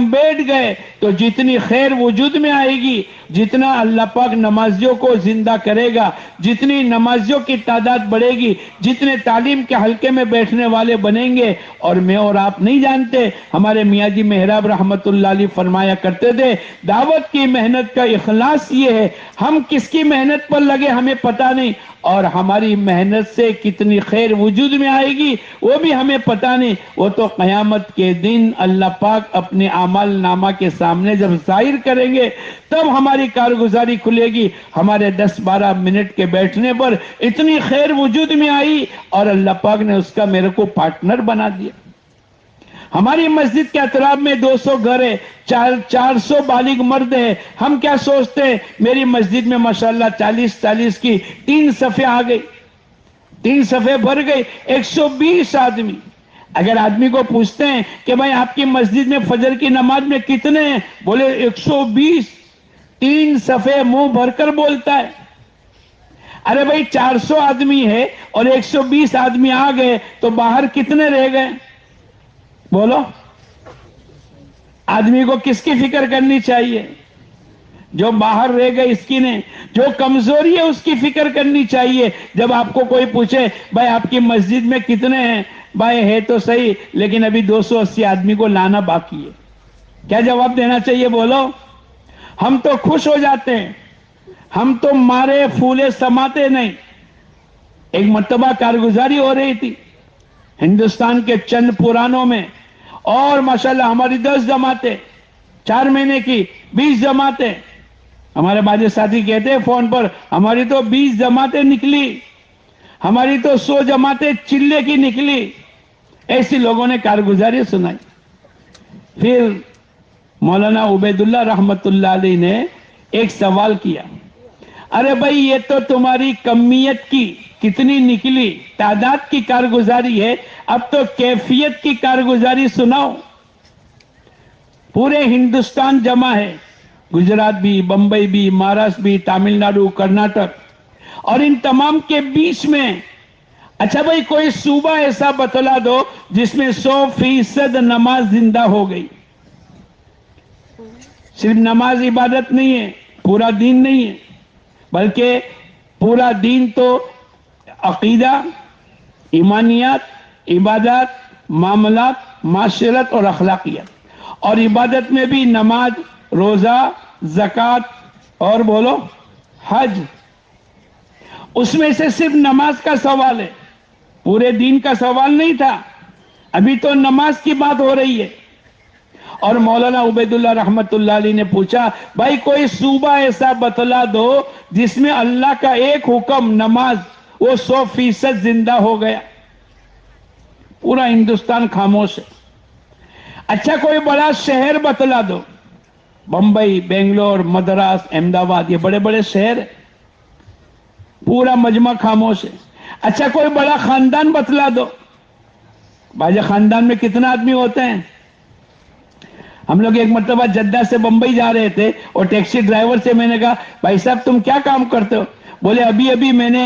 بیٹھ گئے تو جتنی خیر وجود میں آئے گی, جتنا اللہ پاک نمازیوں کو زندہ کرے گا, جتنی نمازیوں کی تعداد بڑھے گی, جتنے تعلیم کے حلقے میں بیٹھنے والے بنیں گے. اور میں اور آپ نہیں جانتے, ہمارے میاں جی محراب رحمت اللہ علیہ فرمایا کرتے تھے, دعوت کی محنت کا اخلاص یہ ہے, ہم کس کی محنت پر لگے ہمیں پتہ نہیں, اور ہماری محنت سے کتنی خیر وجود میں آئے گی وہ بھی ہمیں پتہ نہیں. وہ تو قیامت کے دن اللہ پاک اپنے اعمال نامہ کے سامنے جب ظاہر کریں گے تب ہماری کارگزاری کھلے گی. ہمارے 10-12 منٹ کے بیٹھنے پر اتنی خیر وجود میں آئی, اور اللہ پاک نے اس کا میرے کو پارٹنر بنا دیا. ہماری مسجد کے اطراف میں 200 گھر ہے, 400 بالغ مرد ہیں. ہم کیا سوچتے ہیں, میری مسجد میں ماشاءاللہ 40 کی 3 صفیں آ گئی, 3 صفیں بھر گئی, 120 آدمی. اگر آدمی کو پوچھتے ہیں کہ بھائی آپ کی مسجد میں فجر کی نماز میں کتنے ہیں, بولے 120. 3 صفیں منہ بھر کر بولتا ہے. ارے بھائی 400 آدمی ہے اور 120 آدمی آ گئے تو باہر کتنے رہ گئے؟ بولو. آدمی کو کس کی فکر کرنی چاہیے؟ جو باہر رہ گئے اس کی نہیں, جو کمزوری ہے اس کی فکر کرنی چاہیے. جب آپ کو کوئی پوچھے بھائی آپ کی مسجد میں کتنے ہیں, بھائی ہے تو صحیح لیکن ابھی 280 آدمی کو لانا باقی ہے, کیا جواب دینا چاہیے؟ بولو. ہم تو خوش ہو جاتے ہیں, ہم تو مارے پھولے سماتے نہیں. ایک مرتبہ کارگزاری ہو رہی تھی ہندوستان کے چند پرانوں میں, اور ماشاءاللہ ہماری 10 جماعتیں, 4 مہینے کی 20 جماعتیں. ہمارے باجی ساتھی کہتے ہیں فون پر, ہماری تو 20 جماعتیں نکلی, ہماری تو 100 جماعتیں چلے کی نکلی. ایسی لوگوں نے کارگزاری سنائی. پھر مولانا عبید اللہ رحمت اللہ علیہ نے ایک سوال کیا, ارے بھائی یہ تو تمہاری کمیت کی کتنی نکلی تعداد کی کارگزاری ہے, اب تو کیفیت کی کارگزاری سناؤ. پورے ہندوستان جمع ہے, گجرات بھی, بمبئی بھی, مہاراشٹر بھی, تامل ناڈو, کرناٹک, اور ان تمام کے بیچ میں اچھا بھائی کوئی صوبہ ایسا بتلا دو جس میں 100% نماز زندہ ہو گئی. صرف نماز عبادت نہیں ہے, پورا دین نہیں ہے, بلکہ پورا دین تو عقیدہ, ایمانیات, عبادات, معاملات, معاشرت اور اخلاقیات. اور عبادت میں بھی نماز, روزہ, زکوٰۃ اور بولو حج. اس میں سے صرف نماز کا سوال ہے, پورے دین کا سوال نہیں تھا. ابھی تو نماز کی بات ہو رہی ہے. اور مولانا عبید اللہ رحمت اللہ علیہ نے پوچھا بھائی کوئی صوبہ ایسا بتلا دو جس میں اللہ کا ایک حکم نماز وہ 100% زندہ ہو گیا. پورا ہندوستان خاموش ہے. اچھا کوئی بڑا شہر بتلا دو, بمبئی, بنگلور, مدراس, احمد آباد, یہ بڑے بڑے شہر ہیں, پورا مجمع خاموش ہے. اچھا کوئی بڑا خاندان بتلا دو. بھائی خاندان میں کتنے آدمی ہوتے ہیں؟ ہم لوگ ایک مرتبہ جدہ سے بمبئی جا رہے تھے اور ٹیکسی ڈرائیور سے میں نے کہا بھائی صاحب تم کیا کام کرتے ہو؟ بولے ابھی میں نے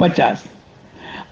50।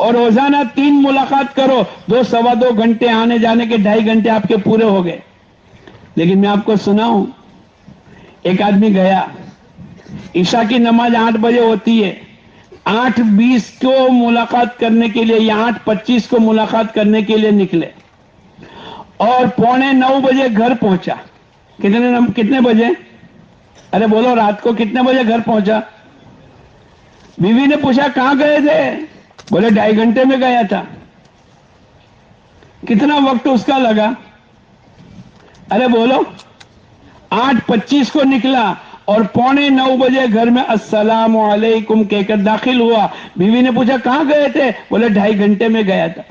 اور روزانہ 3 ملاقات کرو، 2-2.25 گھنٹے آنے جانے کے 2.5 گھنٹے آپ کے پورے ہو گئے۔ لیکن میں آپ کو سناؤں، ایک آدمی گیا، عشاء کی نماز 8 بجے ہوتی ہے، 8:20 کو ملاقات کرنے کے لیے یا 8:25 کو ملاقات کرنے کے لیے نکلے اور 8:45 بجے گھر پہنچا۔ کتنے بجے؟ ارے بولو، رات کو کتنے بجے گھر پہنچا؟ بیوی نے پوچھا کہاں گئے تھے؟ بولے 2.5 گھنٹے میں گیا تھا۔ کتنا وقت اس کا لگا؟ ارے بولو، 8:25 کو نکلا اور 8:45 بجے گھر میں السلام علیکم کہہ کر داخل ہوا۔ بیوی نے پوچھا کہاں گئے تھے؟ بولے 2.5 گھنٹے میں گیا تھا۔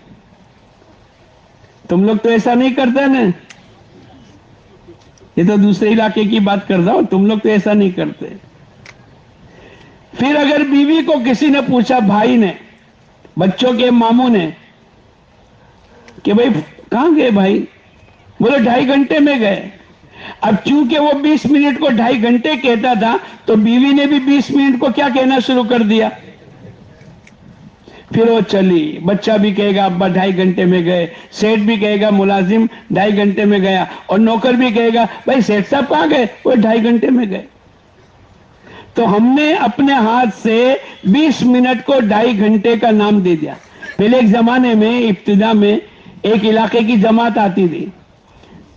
تم لوگ تو ایسا نہیں کرتے نا، یہ تو دوسرے علاقے کی بات کر رہا ہوں، تم لوگ تو ایسا نہیں کرتے۔ پھر اگر بیوی کو کسی نے پوچھا، بھائی نے، بچوں کے ماموں نے، کہ بھائی کہاں گئے بھائی؟ بولے 2.5 گھنٹے میں گئے۔ اب چونکہ وہ 20 منٹ کو 2.5 گھنٹے کہتا تھا تو بیوی نے بھی 20 منٹ کو کیا کہنا شروع کر دیا۔ پھر وہ چلی، بچہ بھی کہے گا ابا 2.5 گھنٹے میں گئے، سیٹ بھی کہے گا ملازم 2.5 گھنٹے میں گیا، اور نوکر بھی کہے گا بھائی سیٹ صاحب کہاں گئے؟ وہ 2.5 گھنٹے میں گئے۔ تو ہم نے اپنے ہاتھ سے 20 منٹ کو 2.5 گھنٹے کا نام دے دیا۔ پہلے ایک زمانے میں ابتدا میں ایک علاقے کی جماعت آتی تھی،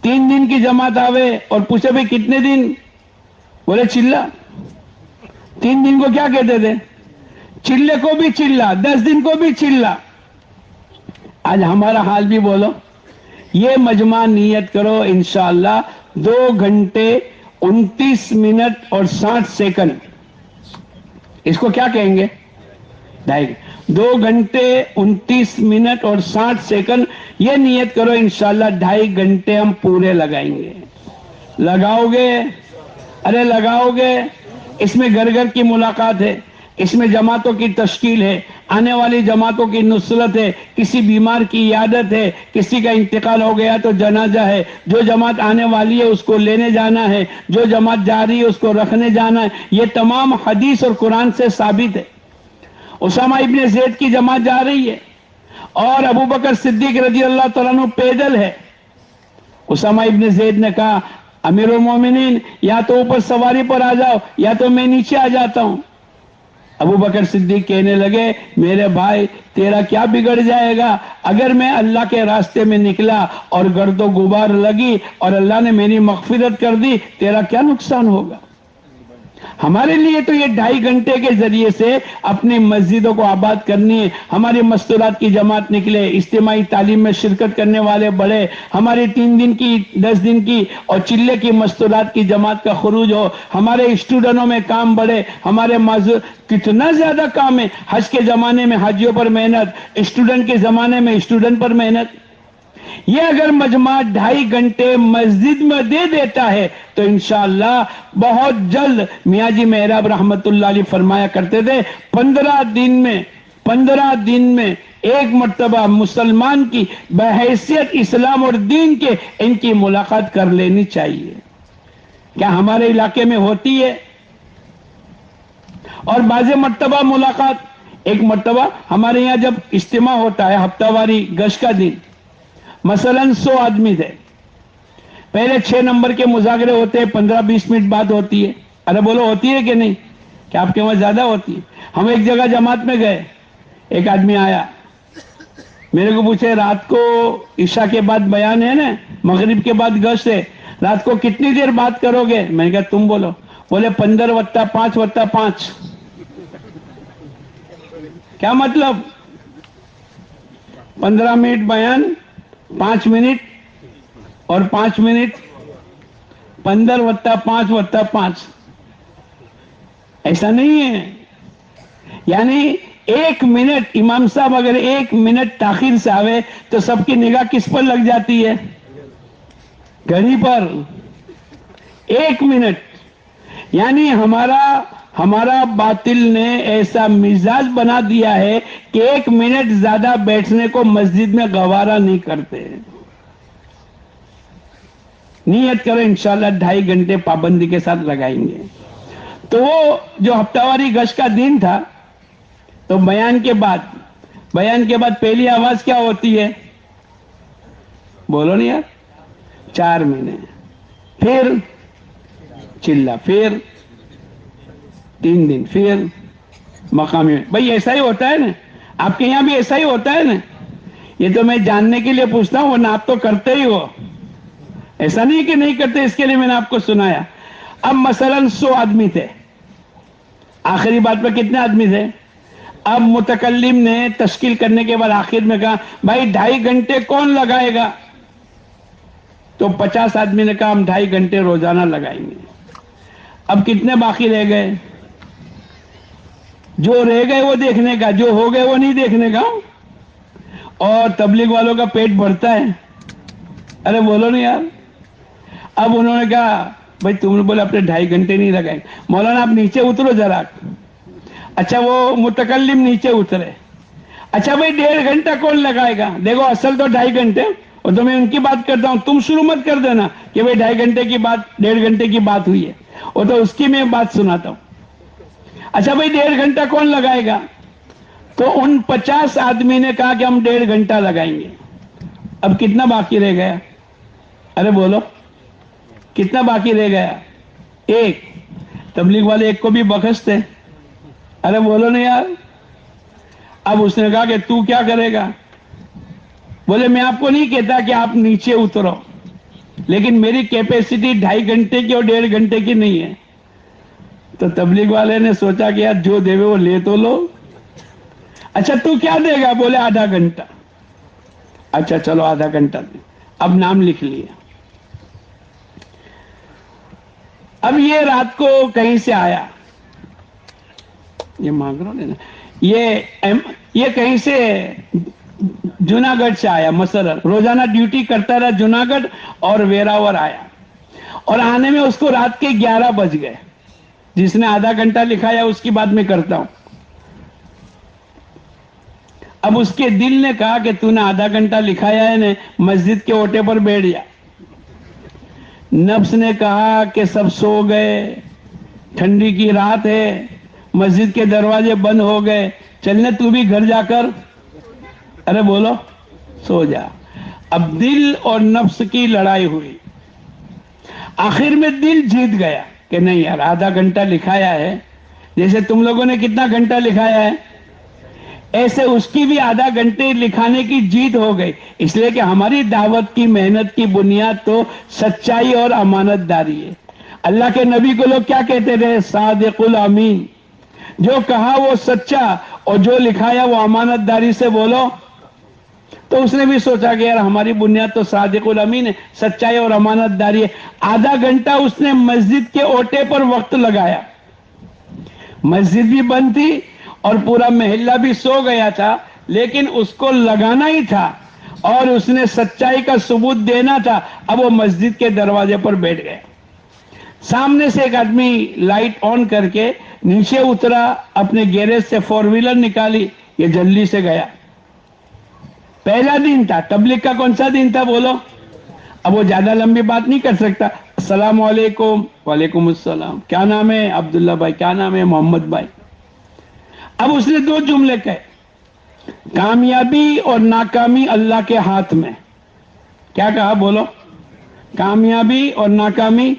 3 دن کی جماعت آوے اور پوچھے بھائی کتنے دن؟ بولے چلا۔ 3 دن کو کیا کہتے تھے؟ چلے کو بھی چلا، 10 دن کو بھی چلا۔ آج ہمارا حال بھی بولو، یہ مجمع نیت کرو انشاءاللہ 2 گھنٹے 29 منٹ اور 60 سیکنڈ، اس کو کیا کہیں گے؟ 2 گھنٹے 29 منٹ اور 60 سیکنڈ، یہ نیت کرو انشاءاللہ 2.5 گھنٹے ہم پورے لگائیں گے۔ لگاؤ گے؟ ارے لگاؤ گے؟ اس میں گھر گھر کی ملاقات ہے، اس میں جماعتوں کی تشکیل ہے، آنے والی جماعتوں کی نصرت ہے، کسی بیمار کی عیادت ہے، کسی کا انتقال ہو گیا تو جنازہ ہے، جو جماعت آنے والی ہے اس کو لینے جانا ہے، جو جماعت جا رہی ہے اس کو رکھنے جانا ہے۔ یہ تمام حدیث اور قرآن سے ثابت ہے۔ اسامہ ابن زید کی جماعت جا رہی ہے اور ابو بکر صدیق رضی اللہ تعالیٰ عنہ پیدل ہے۔ اسامہ ابن زید نے کہا امیر المومنین یا تو اوپر سواری پر آ جاؤ یا تو میں نیچے آ جاتا ہوں۔ ابو بکر صدیق کہنے لگے میرے بھائی تیرا کیا بگڑ جائے گا، اگر میں اللہ کے راستے میں نکلا اور گرد و غبار لگی اور اللہ نے میری مغفرت کر دی، تیرا کیا نقصان ہوگا؟ ہمارے لیے تو یہ 2.5 گھنٹے کے ذریعے سے اپنی مسجدوں کو آباد کرنی ہے۔ ہماری مستورات کی جماعت نکلے، اجتماعی تعلیم میں شرکت کرنے والے بڑھے، ہماری 3 دن کی 10 دن کی اور چلے کی مستورات کی جماعت کا خروج ہو، ہمارے اسٹوڈنٹوں میں کام بڑھے، ہمارے کتنا زیادہ کام ہے۔ حج کے زمانے میں حاجیوں پر محنت، اسٹوڈنٹ کے زمانے میں اسٹوڈنٹ پر محنت۔ یہ اگر مجمع 2.5 گھنٹے مسجد میں دے دیتا ہے تو انشاءاللہ بہت جلد، میاں جی محراب رحمت اللہ علیہ فرمایا کرتے تھے 15 دن میں ایک مرتبہ مسلمان کی بحیثیت اسلام اور دین کے ان کی ملاقات کر لینی چاہیے۔ کیا ہمارے علاقے میں ہوتی ہے؟ اور بعض مرتبہ ملاقات، ایک مرتبہ ہمارے یہاں جب اجتماع ہوتا ہے ہفتہ واری گشت کا دن، مثلا 100 آدمی تھے، پہلے 6 نمبر کے مذاکرے ہوتے ہیں، 15-20 منٹ بعد ہوتی ہے۔ ارے بولو ہوتی ہے کہ نہیں؟ کہ آپ کے وہاں زیادہ ہوتی ہے؟ ہم ایک جگہ جماعت میں گئے، ایک آدمی آیا میرے کو پوچھے رات کو عشاء کے بعد بیان ہے نا، مغرب کے بعد گشت ہے، رات کو کتنی دیر بات کرو گے؟ میں نے کہا تم بولو۔ بولے 15+5+5۔ کیا مطلب؟ 15 منٹ بیان، 5 منٹ اور 5 منٹ، 15+5+5۔ ایسا نہیں ہے، یعنی 1 منٹ امام صاحب اگر 1 منٹ تاخیر سے آوے تو سب کی نگاہ کس پر لگ جاتی ہے؟ گھڑی پر۔ 1 منٹ، یعنی ہمارا باطل نے ایسا مزاج بنا دیا ہے کہ 1 منٹ زیادہ بیٹھنے کو مسجد میں گوارا نہیں کرتے۔ نیت کرو انشاءاللہ 2.5 گھنٹے پابندی کے ساتھ لگائیں گے۔ تو وہ جو ہفتہ واری گشت کا دن تھا تو بیان کے بعد بیان کے بعد پہلی آواز کیا ہوتی ہے؟ بولو نہیں یار. 4 مہینے، پھر چلا، پھر 3 دن، پھر مقامی. بھائی ایسا ہی ہوتا ہے نا؟ آپ کے یہاں بھی ایسا ہی ہوتا ہے نا؟ یہ تو میں جاننے کے لیے پوچھتا ہوں، ورنہ آپ تو کرتے ہی ہو. ایسا نہیں کہ نہیں کرتے، اس کے لیے میں نے آپ کو سنایا. اب مثلا 100 آدمی تھے، آخری بات پہ کتنے آدمی تھے؟ اب متکلم نے تشکیل کرنے کے بعد آخر میں کہا بھائی 2.5 گھنٹے کون لگائے گا؟ تو 50 آدمی نے کہا ہم 2.5 گھنٹے روزانہ لگائیں گے. اب کتنے باقی رہ گئے؟ جو رہ گئے وہ دیکھنے کا، جو ہو گئے وہ نہیں دیکھنے کا. اور تبلیغ والوں کا پیٹ بھرتا ہے. ارے بولو نہیں یار. اب انہوں نے کہا بھائی تم نے بولا اپنے 2.5 گھنٹے نہیں لگائے. مولانا آپ نیچے اترو ذرا. اچھا وہ متکلم نیچے اترے. اچھا بھائی 1.5 گھنٹہ کون لگائے گا؟ دیکھو اصل تو 2.5 گھنٹے، اور تو میں ان کی بات کرتا ہوں، تم شروع مت کر دینا کہ بھائی 2.5 گھنٹے کی بات 1.5 گھنٹے کی بات ہوئی ہے، اور تو اس کی میں بات سناتا ہوں. اچھا بھائی 1.5 گھنٹہ کون لگائے گا؟ تو ان 50 آدمی نے کہا کہ ہم 1.5 گھنٹہ لگائیں گے. اب کتنا باقی رہ گیا؟ ارے بولو کتنا باقی رہ گیا؟ 1. تبلیغ والے 1 کو بھی بخشتے. ارے بولو نہیں یار. اب اس نے کہا کہ تو کیا کرے گا؟ بولے میں آپ کو نہیں کہتا کہ آپ نیچے اترو، لیکن میری کیپیسٹی 2.5 گھنٹے کی اور 1.5 گھنٹے کی نہیں ہے. تو تبلیغ والے نے سوچا کہ یار جو دے وہ لے تو لو. اچھا تو کیا دے گا؟ بولے 1/2 گھنٹہ. اچھا چلو 1/2 گھنٹہ دے. اب نام لکھ لیا. اب یہ رات کو کہیں سے آیا، یہ مانگ رہا لینا، یہ کہیں سے جوناگڑھ سے آیا. مثلا روزانہ ڈیوٹی کرتا رہا جوناگڑھ اور ویراور آیا، اور آنے میں اس کو رات کے 11 بج گئے. جس نے 1/2 گھنٹہ لکھایا اس کی بات میں کرتا ہوں. اب اس کے دل نے کہا کہ تو نے 1/2 گھنٹہ لکھایا ہے نا، مسجد کے اوٹے پر بیٹھ جا. نفس نے کہا کہ سب سو گئے، ٹھنڈی کی رات ہے، مسجد کے دروازے بند ہو گئے، چلنے تو بھی گھر جا کر ارے بولو سو جا. اب دل اور نفس کی لڑائی ہوئی. آخر میں دل جیت گیا کہ نہیں یار 1/2 گھنٹہ لکھایا ہے، جیسے تم لوگوں نے کتنا گھنٹہ لکھایا ہے ایسے اس کی بھی 1/2 گھنٹے لکھانے کی جیت ہو گئی. اس لیے کہ ہماری دعوت کی محنت کی بنیاد تو سچائی اور امانت داری ہے. اللہ کے نبی کو لوگ کیا کہتے تھے؟ صادق الامین. جو کہا وہ سچا، اور جو لکھایا وہ امانت داری سے. بولو. تو اس نے بھی سوچا کہ یار ہماری بنیاد تو صادق الامین ہے، سچائی اور امانت داری ہے. 1/2 گھنٹہ اس نے مسجد کے اوٹے پر وقت لگایا. مسجد بھی بند تھی اور پورا محلہ بھی سو گیا تھا، لیکن اس کو لگانا ہی تھا اور اس نے سچائی کا ثبوت دینا تھا. اب وہ مسجد کے دروازے پر بیٹھ گئے. سامنے سے ایک آدمی لائٹ آن کر کے نیچے اترا، اپنے گیریج سے 4 ویلر نکالی، یہ جلدی سے گیا. پہلا دن تھا تبلیغ کا. کون سا دن تھا بولو؟ اب وہ زیادہ لمبی بات نہیں کر سکتا. السلام علیکم. وعلیکم السلام. کیا نام ہے؟ عبداللہ بھائی. کیا نام ہے؟ محمد بھائی. اب اس نے 2 جملے کہے، کامیابی اور ناکامی اللہ کے ہاتھ میں. کیا کہا بولو؟ کامیابی اور ناکامی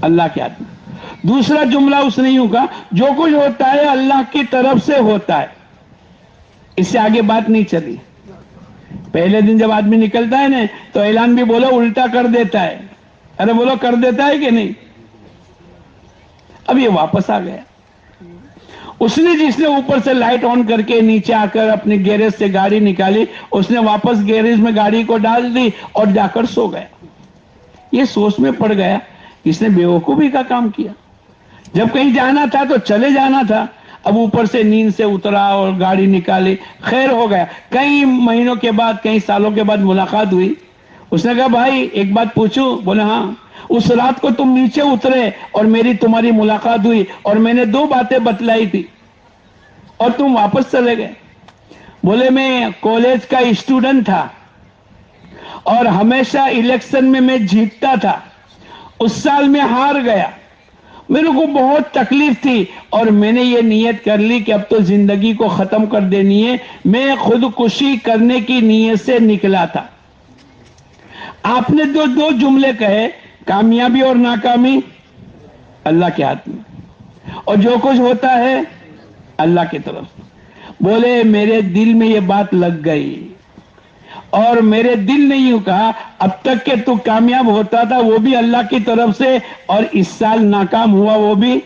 اللہ کے ہاتھ میں. دوسرا جملہ اس نے یوں کہا، جو کچھ ہوتا ہے اللہ کی طرف سے ہوتا ہے. اس سے آگے بات نہیں چلی. پہلے دن جب آدمی نکلتا ہے نا تو اعلان بھی بولو الٹا کر دیتا ہے. ارے بولو کر دیتا ہے کہ نہیں؟ اب یہ واپس آ گیا. اس نے جس نے اوپر سے لائٹ آن کر کے نیچے آ کر اپنے گیریج سے گاڑی نکالی، اس نے واپس گیریج میں گاڑی کو ڈال دی اور جا کر سو گیا. یہ سوچ میں پڑ گیا اس نے بیوقوفی کا کام کیا. جب کہیں جانا تھا تو چلے جانا تھا. اب اوپر سے نیند سے اترا اور گاڑی نکالی. خیر ہو گیا. کئی مہینوں کے بعد، کئی سالوں کے بعد ملاقات ہوئی. اس نے کہا بھائی ایک بات پوچھوں؟ بولے ہاں. اس رات کو تم نیچے اترے اور میری تمہاری ملاقات ہوئی اور میں نے 2 باتیں بتلائی تھی اور تم واپس چلے گئے. بولے میں کالج کا اسٹوڈنٹ تھا اور ہمیشہ الیکشن میں جیتتا تھا. اس سال میں ہار گیا. میرے کو بہت تکلیف تھی اور میں نے یہ نیت کر لی کہ اب تو زندگی کو ختم کر دینی ہے. میں خودکشی کرنے کی نیت سے نکلا تھا. آپ نے دو جملے کہے, کامیابی اور ناکامی اللہ کے ہاتھ میں, اور جو کچھ ہوتا ہے اللہ کی طرف. بولے میرے دل میں یہ بات لگ گئی اور میرے دل نے یوں کہا اب تک کہ تو کامیاب ہوتا تھا وہ بھی اللہ کی طرف سے, اور اس سال ناکام ہوا وہ بھی,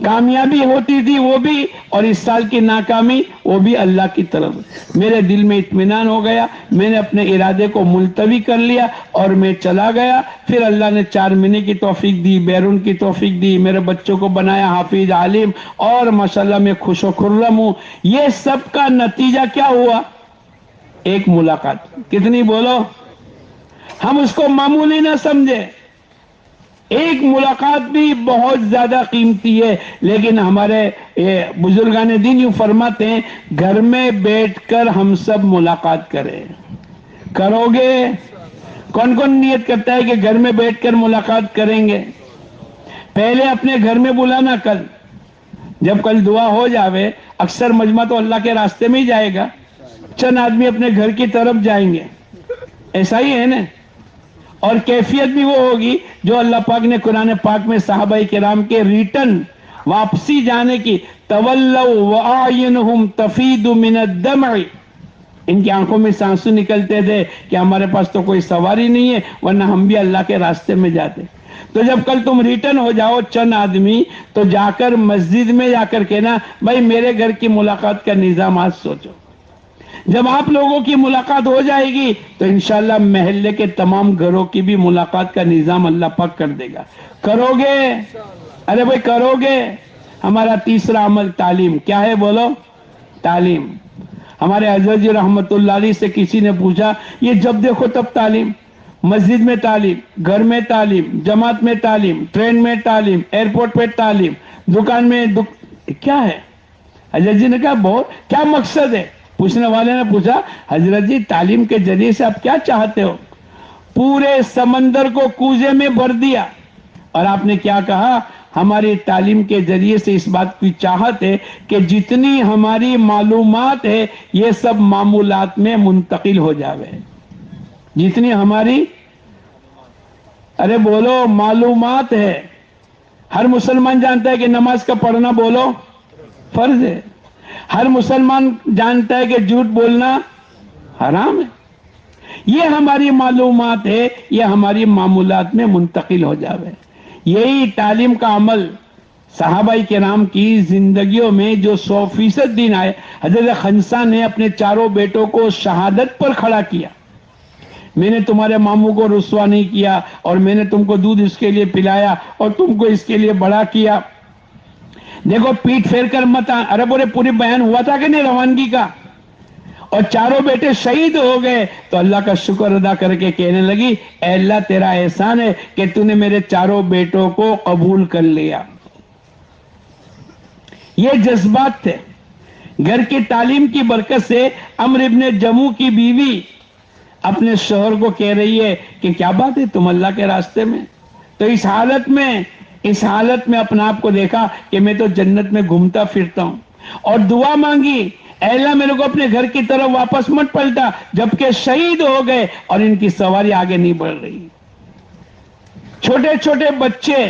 کامیابی ہوتی تھی وہ بھی, اور اس سال کی ناکامی وہ بھی اللہ کی طرف. میرے دل میں اطمینان ہو گیا, میں نے اپنے ارادے کو ملتوی کر لیا اور میں چلا گیا. پھر اللہ نے 4 مہینے کی توفیق دی, بیرون کی توفیق دی, میرے بچوں کو بنایا حافظ عالم, اور ماشاءاللہ میں خوش و خرم ہوں. یہ سب کا نتیجہ کیا ہوا؟ ایک ملاقات. کتنی بولو؟ ہم اس کو معمولی نہ سمجھے, ایک ملاقات بھی بہت زیادہ قیمتی ہے. لیکن ہمارے بزرگان دین یوں فرماتے ہیں گھر میں بیٹھ کر ہم سب ملاقات کریں. کرو گے؟ کون کون نیت کرتا ہے کہ گھر میں بیٹھ کر ملاقات کریں گے؟ پہلے اپنے گھر میں بلانا. کل جب کل دعا ہو جاوے, اکثر مجمع تو اللہ کے راستے میں ہی جائے گا, چند آدمی اپنے گھر کی طرف جائیں گے, ایسا ہی ہے نا. اور کیفیت بھی وہ ہوگی جو اللہ پاک نے قرآن پاک میں صحابہ کرام کے ریٹرن واپسی جانے کی, تولوا واعینہم تفیض من الدمع, ان کی آنکھوں میں سانسو نکلتے تھے کہ ہمارے پاس تو کوئی سواری نہیں ہے ورنہ ہم بھی اللہ کے راستے میں جاتے. تو جب کل تم ریٹرن ہو جاؤ چند آدمی, تو جا کر مسجد میں جا کر کہنا بھائی میرے گھر کی ملاقات کا نظام آج سوچو. جب آپ لوگوں کی ملاقات ہو جائے گی تو انشاءاللہ محلے کے تمام گھروں کی بھی ملاقات کا نظام اللہ پاک کر دے گا. کرو گے؟ ارے بھائی کرو گے؟ ہمارا تیسرا عمل تعلیم. کیا ہے بولو؟ تعلیم. ہمارے حضرت جی رحمت اللہ علیہ سے کسی نے پوچھا, یہ جب دیکھو تب تعلیم, مسجد میں تعلیم, گھر میں تعلیم, جماعت میں تعلیم, ٹرین میں تعلیم, ایئرپورٹ پہ تعلیم, دکان میں کیا ہے؟ حضرت جی نے کہا بہت, کیا مقصد ہے؟ پوچھنے والے نے پوچھا حضرت جی تعلیم کے ذریعے سے آپ کیا چاہتے ہو؟ پورے سمندر کو کوزے میں بھر دیا. اور آپ نے کیا کہا؟ ہماری تعلیم کے ذریعے سے اس بات کی چاہت ہے کہ جتنی ہماری معلومات ہے یہ سب معمولات میں منتقل ہو جاوے. جتنی ہماری, ارے بولو, معلومات ہے. ہر مسلمان جانتا ہے کہ نماز کا پڑھنا بولو فرض ہے. ہر مسلمان جانتا ہے کہ جھوٹ بولنا حرام ہے. یہ ہماری معلومات ہے, یہ ہماری معمولات میں منتقل ہو جاوے. یہی تعلیم کا عمل صحابہ کرام کی زندگیوں میں جو 100% دین آئے. حضرت خنسا نے اپنے 4 بیٹوں کو شہادت پر کھڑا کیا. میں نے تمہارے ماموں کو رسوا نہیں کیا, اور میں نے تم کو دودھ اس کے لیے پلایا, اور تم کو اس کے لیے بڑا کیا. دیکھو پیٹ پھیر کر مت, ارے بولے پوری بیان ہوا تھا کہ نہیں روانگی کا؟ اور 4 بیٹے شہید ہو گئے تو اللہ کا شکر ادا کر کے کہنے لگی اے اللہ تیرا احسان ہے کہ تو نے میرے 4 بیٹوں کو قبول کر لیا. یہ جذبات تھے. گھر کی تعلیم کی برکت سے عمرو ابن جموع کی بیوی اپنے شوہر کو کہہ رہی ہے کہ کیا بات ہے تم اللہ کے راستے میں, تو اس حالت میں اپنا آپ کو دیکھا کہ میں تو جنت میں گھومتا پھرتا ہوں, اور دعا مانگی اے اللہ میرے کو اپنے گھر کی طرف واپس مت پلٹا, جبکہ شہید ہو گئے اور ان کی سواری آگے نہیں بڑھ رہی. چھوٹے چھوٹے بچے,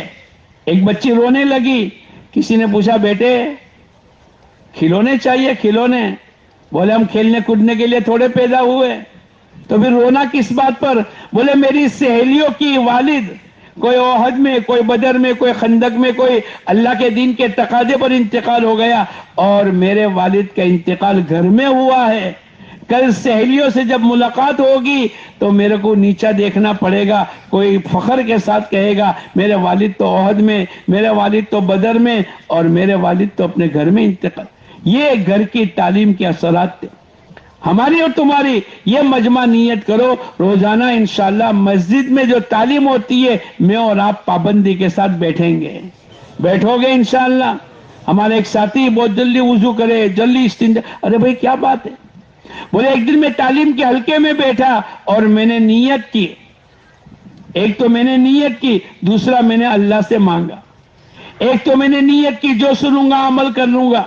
ایک بچی رونے لگی, کسی نے پوچھا بیٹے کھلونے چاہیے؟ کھلونے. بولے ہم کھیلنے کودنے کے لیے تھوڑے پیدا ہوئے, تو پھر رونا کس بات پر؟ بولے میری سہیلیوں کی والد کوئی احد میں, کوئی بدر میں, کوئی خندق میں, کوئی اللہ کے دین کے تقاضے پر انتقال ہو گیا, اور میرے والد کا انتقال گھر میں ہوا ہے. کل سہیلیوں سے جب ملاقات ہوگی تو میرے کو نیچا دیکھنا پڑے گا. کوئی فخر کے ساتھ کہے گا میرے والد تو احد میں, میرے والد تو بدر میں, اور میرے والد تو اپنے گھر میں انتقال. یہ گھر کی تعلیم کے اثرات تھے ہماری اور تمہاری. یہ مجمع نیت کرو روزانہ انشاءاللہ مسجد میں جو تعلیم ہوتی ہے میں اور آپ پابندی کے ساتھ بیٹھیں گے. بیٹھو گے انشاءاللہ. ہمارے ایک ساتھی بہت جلدی وضو کرے, جلدی استنجا. ارے بھائی کیا بات ہے؟ بولے ایک دن میں تعلیم کے حلقے میں بیٹھا اور میں نے نیت کی ایک تو میں نے نیت کی، دوسرا میں نے اللہ سے مانگا. ایک تو میں نے نیت کی جو سنوں گا عمل کر لوں گا،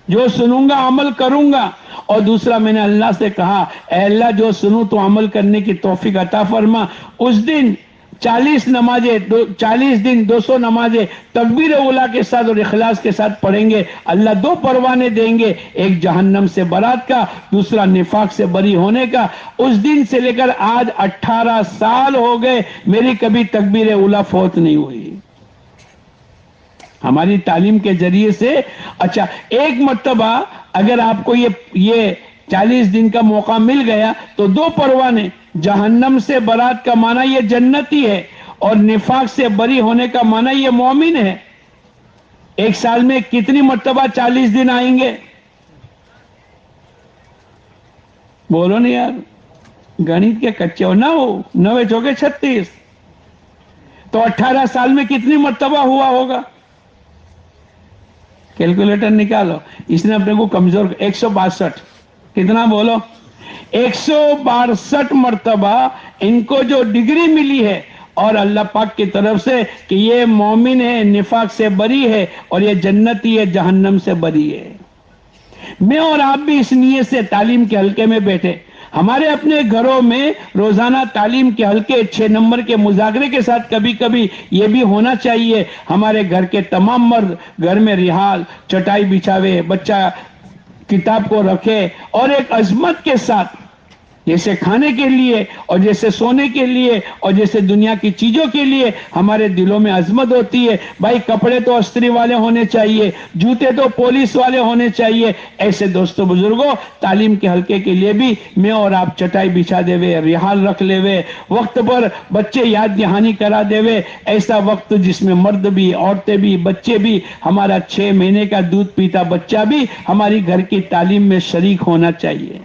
جو سنوں گا عمل کروں گا، اور دوسرا میں نے اللہ سے کہا اے اللہ جو سنوں تو عمل کرنے کی توفیق عطا فرما. اس دن 40 نمازیں 40 دن 200 نمازیں تکبیر اولا کے ساتھ اور اخلاص کے ساتھ پڑھیں گے. اللہ 2 پروانے دیں گے، ایک جہنم سے برات کا، دوسرا نفاق سے بری ہونے کا. اس دن سے لے کر آج 18 سال ہو گئے میری کبھی تکبیر اولا فوت نہیں ہوئی. ہماری تعلیم کے ذریعے سے. اچھا ایک مرتبہ اگر آپ کو یہ 40 دن کا موقع مل گیا تو 2 پروانے، جہنم سے برات کا معنی یہ جنتی ہے اور نفاق سے بری ہونے کا معنی یہ مومن ہے. ایک سال میں کتنی مرتبہ 40 دن آئیں گے؟ بولو نہیں یار، گنت کے کچے ہو. 9 چوکے 36 تو 18 سال میں کتنی مرتبہ ہوا ہوگا؟ کیلکولیٹر نکالو. اس نے اپنے کو کمزور 162 کتنا بولو 162 مرتبہ ان کو جو ڈگری ملی ہے اور اللہ پاک کی طرف سے کہ یہ مومن ہے، نفاق سے بری ہے اور یہ جنتی ہے، جہنم سے بری ہے. میں اور آپ بھی اس نیت سے تعلیم کے حلقے میں بیٹھے. ہمارے اپنے گھروں میں روزانہ تعلیم کے حلقے 6 نمبر کے مذاکرے کے ساتھ کبھی کبھی یہ بھی ہونا چاہیے. ہمارے گھر کے تمام مرد گھر میں رحال چٹائی بچھاوے، بچہ کتاب کو رکھے اور ایک عظمت کے ساتھ جیسے کھانے کے لیے اور جیسے سونے کے لیے اور جیسے دنیا کی چیزوں کے لیے ہمارے دلوں میں عظمت ہوتی ہے. بھائی کپڑے تو استری والے ہونے چاہیے، جوتے تو پولیس والے ہونے چاہیے. ایسے دوستوں بزرگوں تعلیم کے حلقے کے لیے بھی میں اور آپ چٹائی بچھا دے وے، رحال رکھ لے وے، وقت پر بچے یاد دہانی کرا دے وے. ایسا وقت جس میں مرد بھی، عورتیں بھی، بچے بھی، ہمارا 6 مہینے کا دودھ پیتا بچہ بھی ہماری گھر کی تعلیم میں شریک ہونا چاہیے.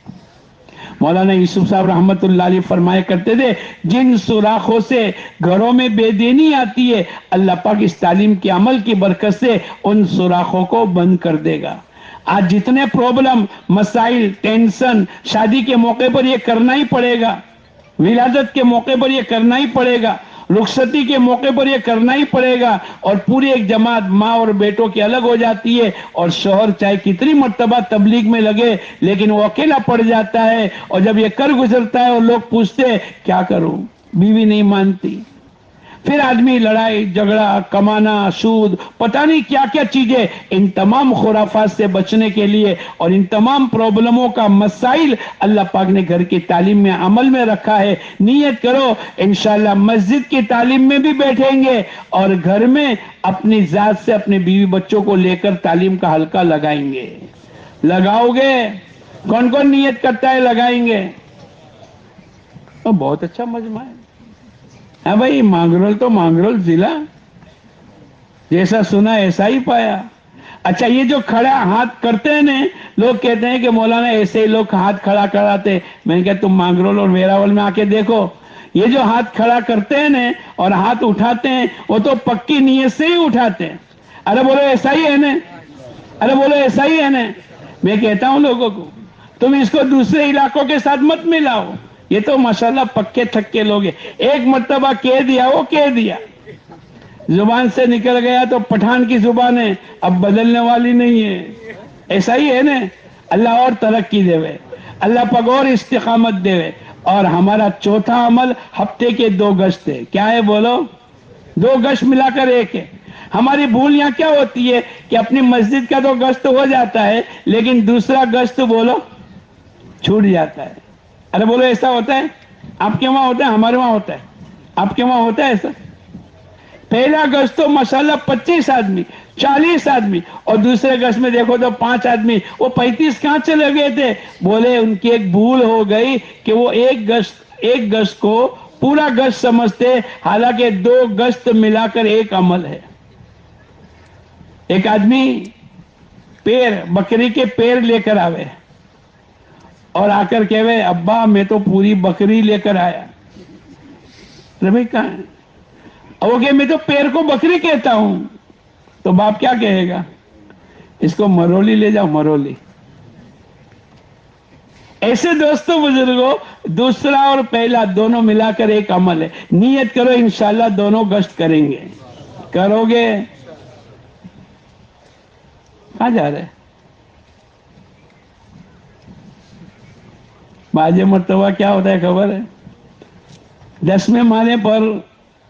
مولانا یوسف صاحب رحمت اللہ علیہ فرمایا کرتے تھے جن سوراخوں سے گھروں میں بے دینی آتی ہے اللہ پاک اس تعلیم کے عمل کی برکت سے ان سوراخوں کو بند کر دے گا. آج جتنے پرابلم، مسائل، ٹینشن، شادی کے موقع پر یہ کرنا ہی پڑے گا، ولادت کے موقع پر یہ کرنا ہی پڑے گا، رخصتی کے موقع پر یہ کرنا ہی پڑے گا، اور پوری ایک جماعت ماں اور بیٹوں کی الگ ہو جاتی ہے اور شوہر چاہے کتنی مرتبہ تبلیغ میں لگے لیکن وہ اکیلا پڑ جاتا ہے. اور جب یہ کر گزرتا ہے اور لوگ پوچھتے ہیں کیا کروں، بیوی نہیں مانتی، پھر آدمی لڑائی جھگڑا، کمانا، سود، پتہ نہیں کیا کیا چیزیں. ان تمام خرافات سے بچنے کے لیے اور ان تمام پرابلموں کا مسائل اللہ پاک نے گھر کی تعلیم میں عمل میں رکھا ہے. نیت کرو انشاءاللہ مسجد کی تعلیم میں بھی بیٹھیں گے اور گھر میں اپنی ذات سے اپنے بیوی بچوں کو لے کر تعلیم کا حلقہ لگائیں گے. لگاؤ گے؟ کون کون نیت کرتا ہے لگائیں گے؟ بہت اچھا مجمع ہے. ہاں بھائی مانگرول تو مانگرول ضلع جیسا سنا ایسا ہی پایا. اچھا یہ جو کھڑا ہاتھ کرتے ہیں نا، لوگ کہتے ہیں کہ مولانا ایسے ہی لوگ ہاتھ کھڑا کراتے. میں نے کہا تم مانگرول اور ویراول میں آ کے دیکھو، یہ جو ہاتھ کھڑا کرتے ہیں نا اور ہاتھ اٹھاتے ہیں وہ تو پکی نیت سے ہی اٹھاتے ہیں. ارے بولو ایسا ہی ہے نا، ارے بولو ایسا ہی ہے نا. میں کہتا ہوں لوگوں کو تم اس کو دوسرے علاقوں کے ساتھ مت ملاؤ، یہ تو ماشاءاللہ پکے تھکے لوگ ہیں. ایک مرتبہ کہہ دیا وہ کہہ دیا، زبان سے نکل گیا تو پٹھان کی زبان ہے، اب بدلنے والی نہیں ہے. ایسا ہی ہے نا. اللہ اور ترقی دے وے، اللہ پاک اور استقامت دے وے. اور ہمارا چوتھا عمل ہفتے کے 2 گشت ہے. کیا ہے بولو؟ 2 گشت ملا کر ایک ہے. ہماری بھول یہاں کیا ہوتی ہے کہ اپنی مسجد کا تو گشت ہو جاتا ہے لیکن دوسرا گشت بولو چھوٹ جاتا ہے. ارے بولو ایسا ہوتا ہے؟ آپ کے وہاں ہوتا ہے؟ ہمارے وہاں ہوتا ہے. آپ کے وہاں ہوتا ہے ایسا؟ پہلا گشت تو ماشاءاللہ 25 آدمی 40 آدمی اور دوسرے گشت میں دیکھو تو 5 آدمی. وہ 35 کہاں چلے گئے تھے؟ بولے ان کی ایک بھول ہو گئی کہ وہ ایک گشت کو پورا گشت سمجھتے، حالانکہ 2 گشت ملا کر ایک عمل ہے. ایک آدمی بکری کے پیر لے کر آوے اور آ کر کہے ابا میں تو پوری بکری لے کر آیا. ارے بھائی کہاں ہے؟ وہ کہ میں تو پیر کو بکری کہتا ہوں. تو باپ کیا کہے گا؟ اس کو مرولی لے جاؤ، مرولی. ایسے دوستوں بزرگوں، دوسرا اور پہلا دونوں ملا کر ایک عمل ہے. نیت کرو انشاءاللہ دونوں گشت کریں گے. کرو گے؟ کہاں جا رہے؟ بعض مرتبہ کیا ہوتا ہے خبر ہے؟ 10ویں مالے پر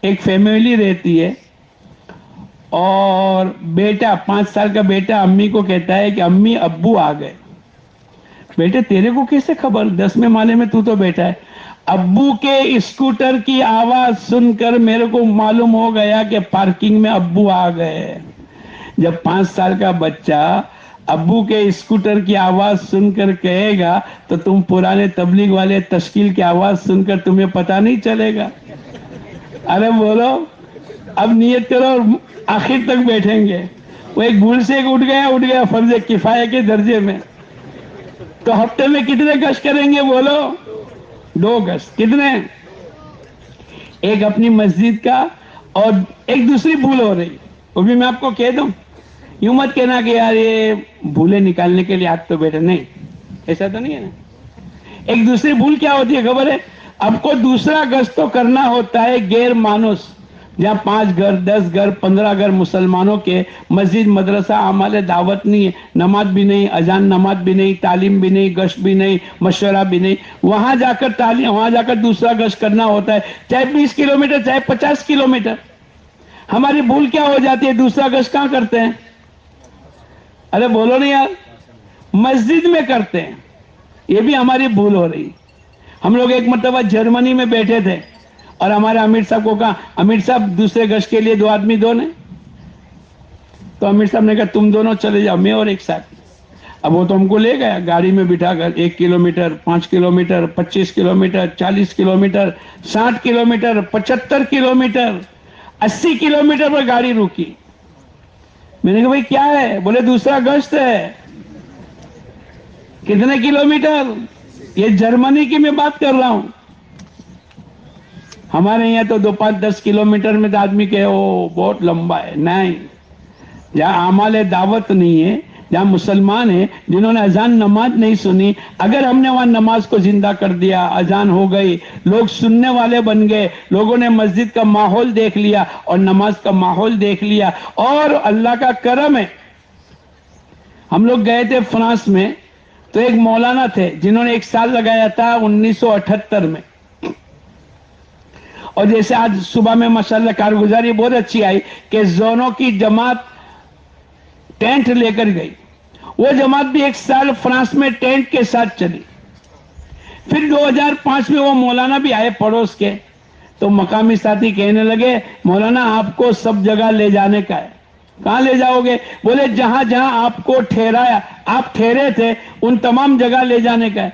ایک فیملی رہتی ہے اور بیٹا 5 سال کا بیٹا امی کو کہتا ہے کہ امی ابو آ گئے. بیٹے تیرے کو کیسے خبر؟ 10ویں مالے میں تو بیٹا ہے. ابو کے اسکوٹر کی آواز سن کر میرے کو معلوم ہو گیا کہ پارکنگ میں ابو آ گئے. جب 5 سال کا بچہ ابو کے اسکوٹر کی آواز سن کر کہے گا تو تم پرانے تبلیغ والے تشکیل کی آواز سن کر تمہیں پتا نہیں چلے گا. ارے بولو اب نیت کرو اور آخر تک بیٹھیں گے. وہ ایک بھول سے ایک اٹھ گیا فرض کفایہ کے درجے میں. تو ہفتے میں کتنے گشت کریں گے بولو؟ 2 گشت. کتنے؟ ایک اپنی مسجد کا اور ایک دوسری بھول ہو رہی وہ بھی میں آپ کو کہہ دوں. یوں مت کہنا کہ یار یہ بھولے نکالنے کے لیے آج تو بیٹھے. نہیں، ایسا تو نہیں ہے نا. ایک دوسری بھول کیا ہوتی ہے خبر ہے؟ اب کو دوسرا گشت تو کرنا ہوتا ہے غیر مانوس، جہاں 5 گھر 10 گھر 15 گھر مسلمانوں کے مسجد مدرسہ اعمال دعوت نہیں ہے، نماز بھی نہیں، اذان نماز بھی نہیں، تعلیم بھی نہیں، گشت بھی نہیں، مشورہ بھی نہیں. وہاں جا کر تعلیم، وہاں جا کر دوسرا گشت کرنا ہوتا ہے، چاہے 20 کلومیٹر چاہے 50 کلومیٹر. ہماری بھول کیا ہو جاتی ہے؟ دوسرا گشت کہاں کرتے ہیں؟ ارے بولو نہیں یار، مسجد میں کرتے ہیں. یہ بھی ہماری بھول ہو رہی. ہم لوگ ایک مرتبہ جرمنی میں بیٹھے تھے اور ہمارے امیر صاحب کو کہا امیر صاحب دوسرے گشت کے لیے 2 آدمی دو نے. تو امیر صاحب نے کہا تم دونوں چلے جاؤ، میں اور ایک ساتھ. اب وہ تو ہم کو لے گیا گاڑی میں بٹھا کر 1 kilometre 5 kilometre 25 kilometre 40 kilometre 60 kilometre 75 kilometre 80 kilometre پر گاڑی روکی. میں نے کہا بھائی کیا ہے؟ بولے دوسرا گشت ہے. کتنے کلومیٹر؟ یہ جرمنی کی میں بات کر رہا ہوں. ہمارے یہاں تو 2 5 10 کلومیٹر میں تو آدمی کہ وہ بہت لمبا ہے. نہیں، جہاں اعمال دعوت نہیں ہے، جہاں مسلمان ہیں جنہوں نے اذان نماز نہیں سنی، اگر ہم نے وہاں نماز کو زندہ کر دیا، اذان ہو گئی، لوگ سننے والے بن گئے، لوگوں نے مسجد کا ماحول دیکھ لیا اور نماز کا ماحول دیکھ لیا. اور اللہ کا کرم ہے، ہم لوگ گئے تھے فرانس میں تو ایک مولانا تھے جنہوں نے 1 سال لگایا تھا 1978 میں. اور جیسے آج صبح میں ماشاءاللہ کارگزاری بہت اچھی آئی کہ زونوں کی جماعت ٹینٹ لے کر گئی. وہ جماعت بھی 1 سال فرانس میں ٹینٹ کے ساتھ چلی. پھر 2005 میں وہ مولانا بھی آئے پڑوس کے. تو مقامی ساتھی کہنے لگے مولانا آپ کو سب جگہ لے جانے کا ہے. کہاں لے جاؤ گے؟ بولے جہاں جہاں آپ کو ٹھہرایا، آپ ٹھہرے تھے ان تمام جگہ لے جانے کا ہے.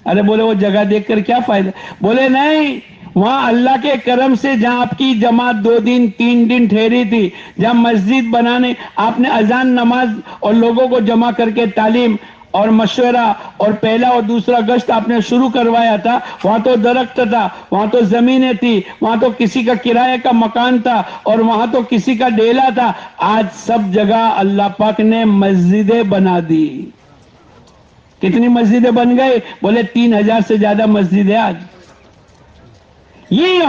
ارے بولے وہ جگہ دیکھ کر کیا فائدہ؟ بولے نہیں، وہاں اللہ کے کرم سے جہاں آپ کی جماعت 2 دن 3 دن ٹھہری تھی، جہاں مسجد بنانے آپ نے اذان نماز اور لوگوں کو جمع کر کے تعلیم اور مشورہ اور پہلا اور دوسرا گشت آپ نے شروع کروایا تھا، وہاں تو درخت تھا، وہاں تو زمینیں تھی، وہاں تو کسی کا کرایہ کا مکان تھا اور وہاں تو کسی کا ڈیلا تھا. آج سب جگہ اللہ پاک نے مسجدیں بنا دی. کتنی مسجدیں بن گئی؟ بولے 3000 سے زیادہ مسجدیں آج. یہ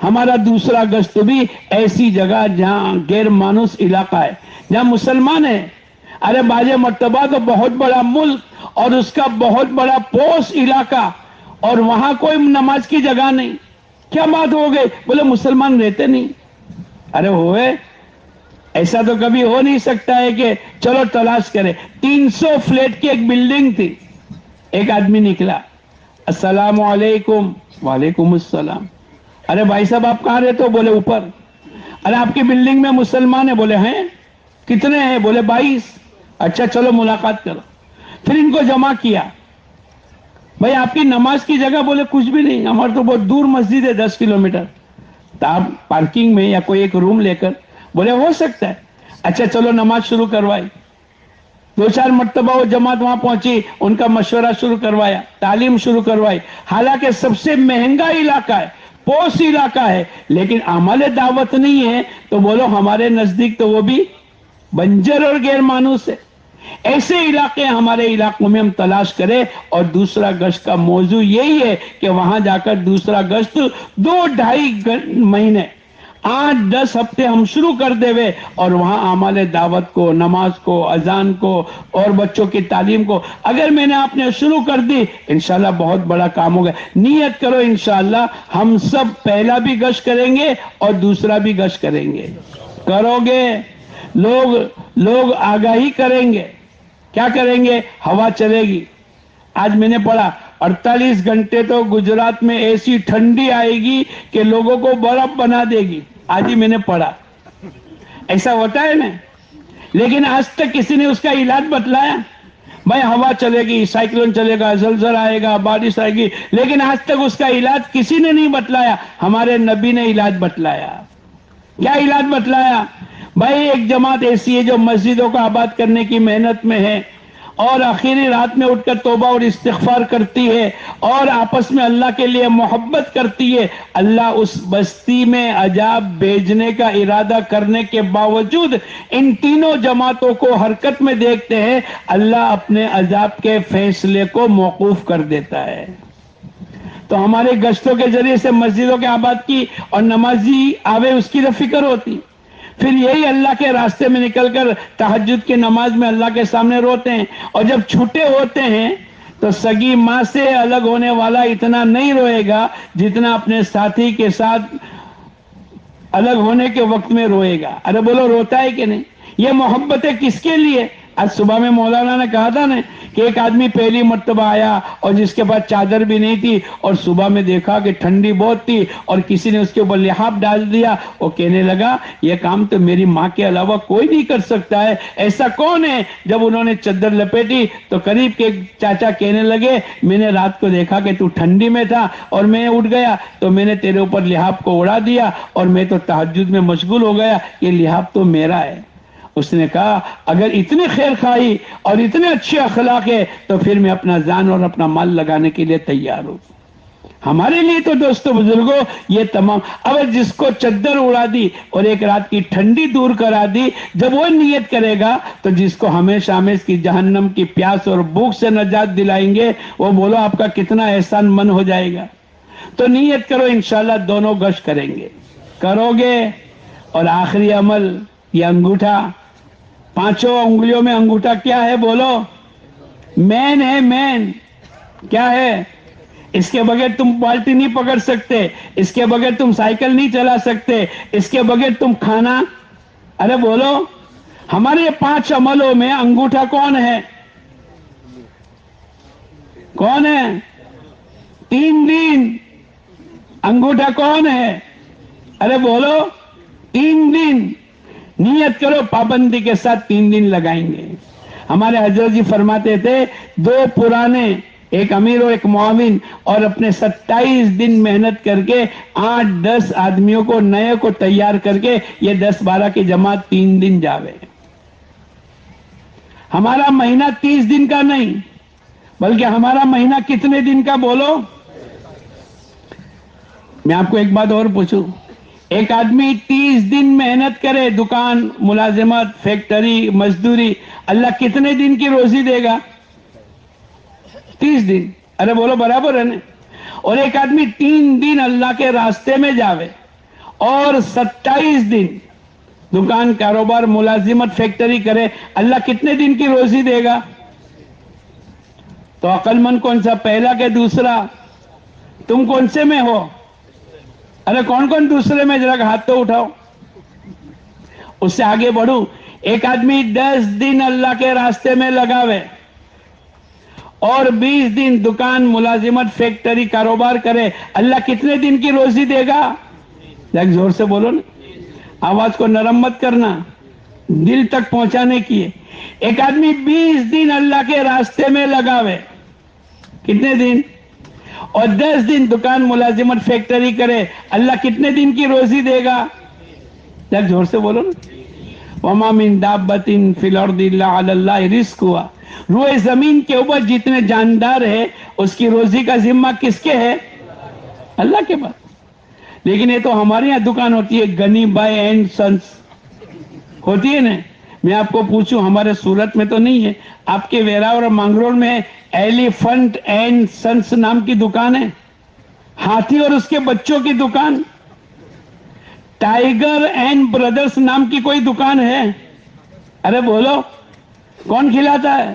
ہمارا دوسرا گشت بھی ایسی جگہ جہاں غیر مانوس علاقہ ہے، جہاں مسلمان ہے. ارے باجے مرتبہ تو بہت بڑا ملک اور اس کا بہت بڑا پوش علاقہ اور وہاں کوئی نماز کی جگہ نہیں. کیا بات ہو گئی؟ بولے مسلمان رہتے نہیں. ارے ہوئے ایسا تو کبھی ہو نہیں سکتا ہے کہ چلو تلاش کرے. 300 فلیٹ کی ایک بلڈنگ تھی. ایک آدمی نکلا، السلام علیکم. وعلیکم السلام. ارے بھائی صاحب آپ کہاں رہتے ہو؟ بولے اوپر. ارے آپ کی بلڈنگ میں مسلمان ہیں؟ بولے ہیں. کتنے ہیں؟ بولے 22. اچھا چلو ملاقات کرو. پھر ان کو جمع کیا. بھائی آپ کی نماز کی جگہ؟ بولے کچھ بھی نہیں، ہمارے تو بہت دور مسجد ہے 10 کلومیٹر. تو آپ پارکنگ میں یا کوئی ایک روم لے کر؟ بولے ہو سکتا ہے. اچھا چلو نماز شروع کروائی. 2-4 مرتبہ وہ جماعت وہاں پہنچی، ان کا مشورہ شروع کروایا، تعلیم شروع کروائی. حالانکہ سب سے مہنگا علاقہ ہے، پوش علاقہ ہے، لیکن عمل دعوت نہیں ہے. تو بولو ہمارے نزدیک تو وہ بھی بنجر اور غیر مانوس ہے. ایسے علاقے ہمارے علاقوں میں ہم تلاش کریں. اور دوسرا گشت کا موضوع یہی ہے کہ وہاں جا کر دوسرا گشت 2-2.5 مہینے 8-10 ہفتے ہم شروع کر دے وے اور وہاں اعمال دعوت کو، نماز کو، اذان کو اور بچوں کی تعلیم کو اگر میں نے آپ نے شروع کر دی، انشاءاللہ بہت بڑا کام ہوگا. نیت کرو انشاءاللہ ہم سب پہلا بھی گشت کریں گے اور دوسرا بھی گشت کریں گے. کرو گے؟ لوگ آگاہی کریں گے. کیا کریں گے؟ ہوا چلے گی. آج میں نے پڑھا 48 گھنٹے تو گجرات میں ایسی ٹھنڈی آئے گی کہ لوگوں کو برف بنا دے گی. آج ہی میں نے پڑھا. ایسا ہوتا ہے نا؟ لیکن آج تک کسی نے اس کا علاج بتلایا؟ بھائی ہوا چلے گی، سائیکلون چلے گا، زلزلہ آئے گا، بارش آئے گی، لیکن آج تک اس کا علاج کسی نے نہیں بتلایا. ہمارے نبی نے علاج بتلایا. کیا علاج بتلایا؟ بھائی ایک جماعت ایسی ہے جو مسجدوں کو آباد کرنے کی محنت میں ہے اور آخری رات میں اٹھ کر توبہ اور استغفار کرتی ہے اور آپس میں اللہ کے لیے محبت کرتی ہے. اللہ اس بستی میں عذاب بھیجنے کا ارادہ کرنے کے باوجود ان تینوں جماعتوں کو حرکت میں دیکھتے ہیں. اللہ اپنے عذاب کے فیصلے کو موقوف کر دیتا ہے. تو ہمارے گشتوں کے ذریعے سے مسجدوں کے آباد کی اور نمازی آوے اس کی تو فکر ہوتی. پھر یہی اللہ کے راستے میں نکل کر تہجد کی نماز میں اللہ کے سامنے روتے ہیں اور جب چھوٹے ہوتے ہیں تو سگی ماں سے الگ ہونے والا اتنا نہیں روئے گا جتنا اپنے ساتھی کے ساتھ الگ ہونے کے وقت میں روئے گا. ارے بولو روتا ہے کہ نہیں؟ یہ محبت ہے کس کے لیے؟ آج صبح میں مولانا نے کہا تھا نا کہ ایک آدمی پہلی مرتبہ آیا اور جس کے پاس چادر بھی نہیں تھی اور صبح میں دیکھا کہ ٹھنڈی بہت تھی اور کسی نے اس کے اوپر لحاف ڈال دیا. وہ کہنے لگا یہ کام تو میری ماں کے علاوہ کوئی نہیں کر سکتا ہے. ایسا کون ہے؟ جب انہوں نے چادر لپیٹی تو قریب کے چاچا کہنے لگے میں نے رات کو دیکھا کہ تو ٹھنڈی میں تھا اور میں اٹھ گیا تو میں نے تیرے اوپر لحاف کو اڑا دیا اور میں تو تہجد میں مشغول ہو گیا. یہ لحاف تو میرا ہے. اس نے کہا اگر اتنی خیر خواہی اور اتنے اچھے اخلاق ہے تو پھر میں اپنا جان اور اپنا مال لگانے کے لیے تیار ہوں. ہمارے لیے تو دوستو بزرگوں یہ تمام. اب جس کو چادر اڑا دی اور ایک رات کی ٹھنڈی دور کرا دی، جب وہ نیت کرے گا تو جس کو ہمیشہ ہمیشہ کی جہنم کی پیاس اور بھوک سے نجات دلائیں گے وہ بولو آپ کا کتنا احسان من ہو جائے گا. تو نیت کرو انشاءاللہ دونوں گشت کریں گے. کرو گے؟ اور آخری عمل یہ انگوٹھا، 5 انگلیوں میں انگوٹھا کیا ہے بولو؟ مین ہے. مین کیا ہے؟ اس کے بغیر تم بالٹی نہیں پکڑ سکتے، اس کے بغیر تم سائیکل نہیں چلا سکتے، اس کے بغیر تم کھانا. ارے بولو ہمارے 5 عملوں میں انگوٹھا کون ہے؟ کون ہے؟ 3 دن. انگوٹھا کون ہے؟ ارے بولو 3 دن. نیت کرو پابندی کے ساتھ 3 دن لگائیں گے. ہمارے حضرت جی فرماتے تھے 2 پرانے، ایک امیر اور ایک معاون، اور اپنے 27 دن محنت کر کے 8-10 آدمیوں کو نئے کو تیار کر کے یہ 10-12 کی جماعت 3 دن جاوے. ہمارا مہینہ 30 دن کا نہیں بلکہ ہمارا مہینہ کتنے دن کا بولو؟ میں آپ کو ایک بات اور پوچھوں، ایک آدمی 30 دن محنت کرے، دکان، ملازمت، فیکٹری، مزدوری، اللہ کتنے دن کی روزی دے گا؟ 30 دن. ارے بولو برابر ہے نا؟ اور ایک آدمی 3 دن اللہ کے راستے میں جاوے اور 27 دن دکان، کاروبار، ملازمت، فیکٹری کرے، اللہ کتنے دن کی روزی دے گا؟ تو عقل مند کون سا، پہلا کہ دوسرا؟ تم کون سے میں ہو؟ ارے کون کون دوسرے میں؟ ذرا ہاتھ تو اٹھاؤ. اس سے آگے بڑھو، ایک آدمی 10 دن اللہ کے راستے میں لگاوے اور 20 دن دکان، ملازمت، فیکٹری، کاروبار کرے، اللہ کتنے دن کی روزی دے گا؟ ایک زور سے بولو نا، آواز کو نرم مت کرنا، دل تک پہنچانے کی ہے. ایک آدمی 20 دن اللہ کے راستے میں لگاوے، کتنے دن؟ اور 10 دن دکان، ملازمت، فیکٹری کرے، اللہ کتنے دن کی روزی دے گا؟ ایک زور سے بولو نا. وما من دابۃ فی الارض الا علی اللہ رزقها. روئے زمین کے اوپر جتنے جاندار ہے اس کی روزی کا ذمہ کس کے ہے؟ اللہ کے پاس. لیکن یہ تو ہمارے یہاں دکان ہوتی ہے، گنی بائی اینڈ سنس ہوتی ہے نا، میں آپ کو پوچھوں ہمارے سورت میں تو نہیں ہے, آپ کے ویراور اور مانگرول میں ایلیفنٹ اینڈ سنس نام کی دکان ہے, ہاتھی اور اس کے بچوں کی دکان, ٹائیگر اینڈ بردرز نام کی کوئی دکان ہے؟ ارے بولو, کون کھلاتا ہے؟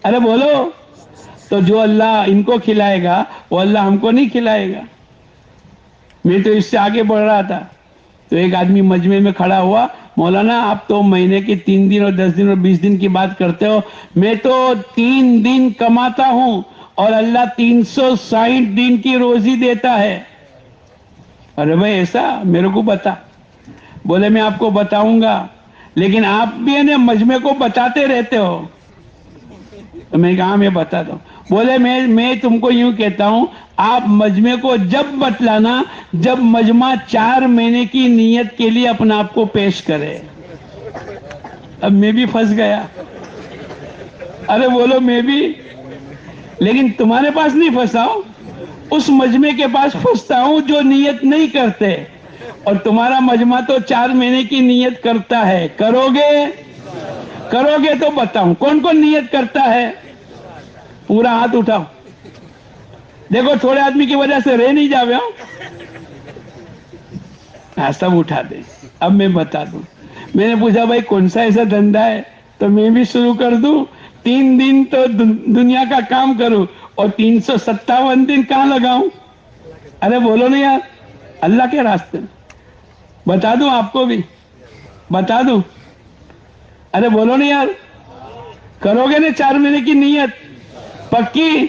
ارے بولو. تو جو اللہ ان کو کھلائے گا وہ اللہ ہم کو نہیں کھلائے گا. میں تو اس سے آگے بڑھ رہا تھا تو ایک آدمی مجمع میں کھڑا ہوا, مولانا آپ تو مہینے کے 3 دن اور 10 دن اور 20 دن کی بات کرتے ہو, میں تو 3 دن کماتا ہوں اور اللہ 360 دن کی روزی دیتا ہے. ارے بھائی ایسا, میرے کو بتا. بولے میں آپ کو بتاؤں گا, لیکن آپ بھی نا مجمع کو بتاتے رہتے ہو. تو میں کہا میں بتاتا ہوں. بولے میں تم کو یوں کہتا ہوں, آپ مجمع کو جب بتلانا جب مجمع 4 مہینے کی نیت کے لیے اپنا آپ کو پیش کرے. اب میں بھی پھنس گیا. ارے بولو میں بھی, لیکن تمہارے پاس نہیں پھنسا ہوں, اس مجمع کے پاس پھنستا ہوں جو نیت نہیں کرتے, اور تمہارا مجمع تو 4 مہینے کی نیت کرتا ہے. کرو گے تو بتاؤں کون کون نیت کرتا ہے؟ پورا ہاتھ اٹھاؤ. دیکھو تھوڑے آدمی کی وجہ سے رہ نہیں جاوے ہو. ہاں سب اٹھا دیں. اب میں بتا دوں. میں نے پوچھا بھائی کون سا ایسا دھندا ہے تو میں بھی شروع کر دوں. 3 دن تو دنیا کا کام کروں اور 357 دن کہاں لگاؤں؟ ارے بولو نا یار, اللہ کے راستے میں بتا دوں, آپ کو بھی بتا دوں. ارے بولو نا یار, کرو گے نا 4 مہینے کی نیت پکی؟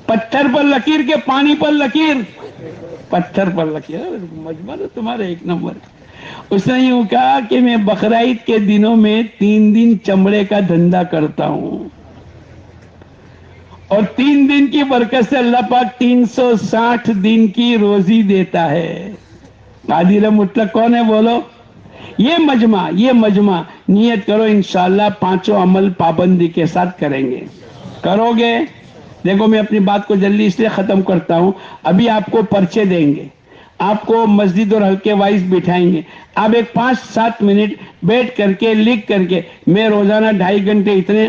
پتھر پر لکیر کے پانی پر لکیر, پتھر پر لکیر. مجمع تو تمہارا ایک نمبر. اس نے یوں کہا کہ میں بقرعید کے دنوں میں 3 دن چمڑے کا دھندا کرتا ہوں اور 3 دن کی برکت سے اللہ پاک 360 دن کی روزی دیتا ہے. قادر مطلق کون ہے بولو؟ یہ مجمع نیت کرو انشاءاللہ 5 عمل پابندی کے ساتھ کریں گے. کرو گے؟ دیکھو میں اپنی بات کو جلدی اس لیے ختم کرتا ہوں. ابھی آپ کو پرچے دیں گے, آپ کو مسجد اور حلقے وائز بٹھائیں گے. آپ ایک 5-7 منٹ بیٹھ کر کے لکھ کر کے, میں روزانہ 2.5 گھنٹے اتنے,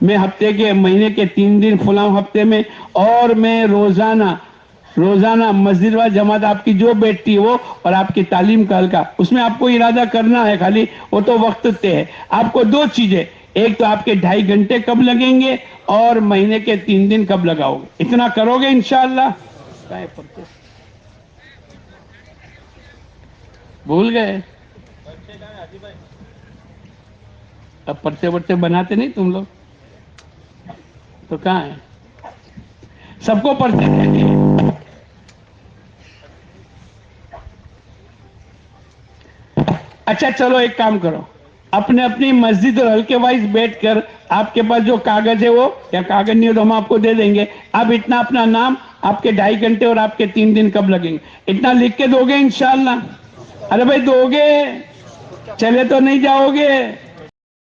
میں ہفتے کے مہینے کے 3 دن فلاں ہفتے میں, اور میں روزانہ مسجد و جماعت آپ کی جو بیٹھتی ہے وہ, اور آپ کی تعلیم کا حلقہ, اس میں آپ کو ارادہ کرنا ہے خالی, وہ تو وقت طے ہے. آپ کو 2 چیزیں, ایک تو آپ کے 2.5 گھنٹے کب لگیں گے اور مہینے کے 3 دن کب لگاؤ گے. اتنا کرو گے انشاءاللہ؟ بھول گئے؟ اب پرچے ورچے بناتے نہیں تم لوگ تو کہاں ہے؟ سب کو پرچے دیتے. اچھا چلو ایک کام کرو, اپنی مسجد اور حلقے وائز بیٹھ کر آپ کے پاس جو کاغذ ہے وہ, یا کاغذ نہیں ہو تو ہم آپ کو دے دیں گے, آپ اتنا اپنا نام, آپ کے 2.5 گھنٹے اور آپ کے 3 دن کب لگیں گے اتنا لکھ کے دو گے انشاءاللہ؟ ارے بھائی دو گے, چلے تو نہیں جاؤ گے؟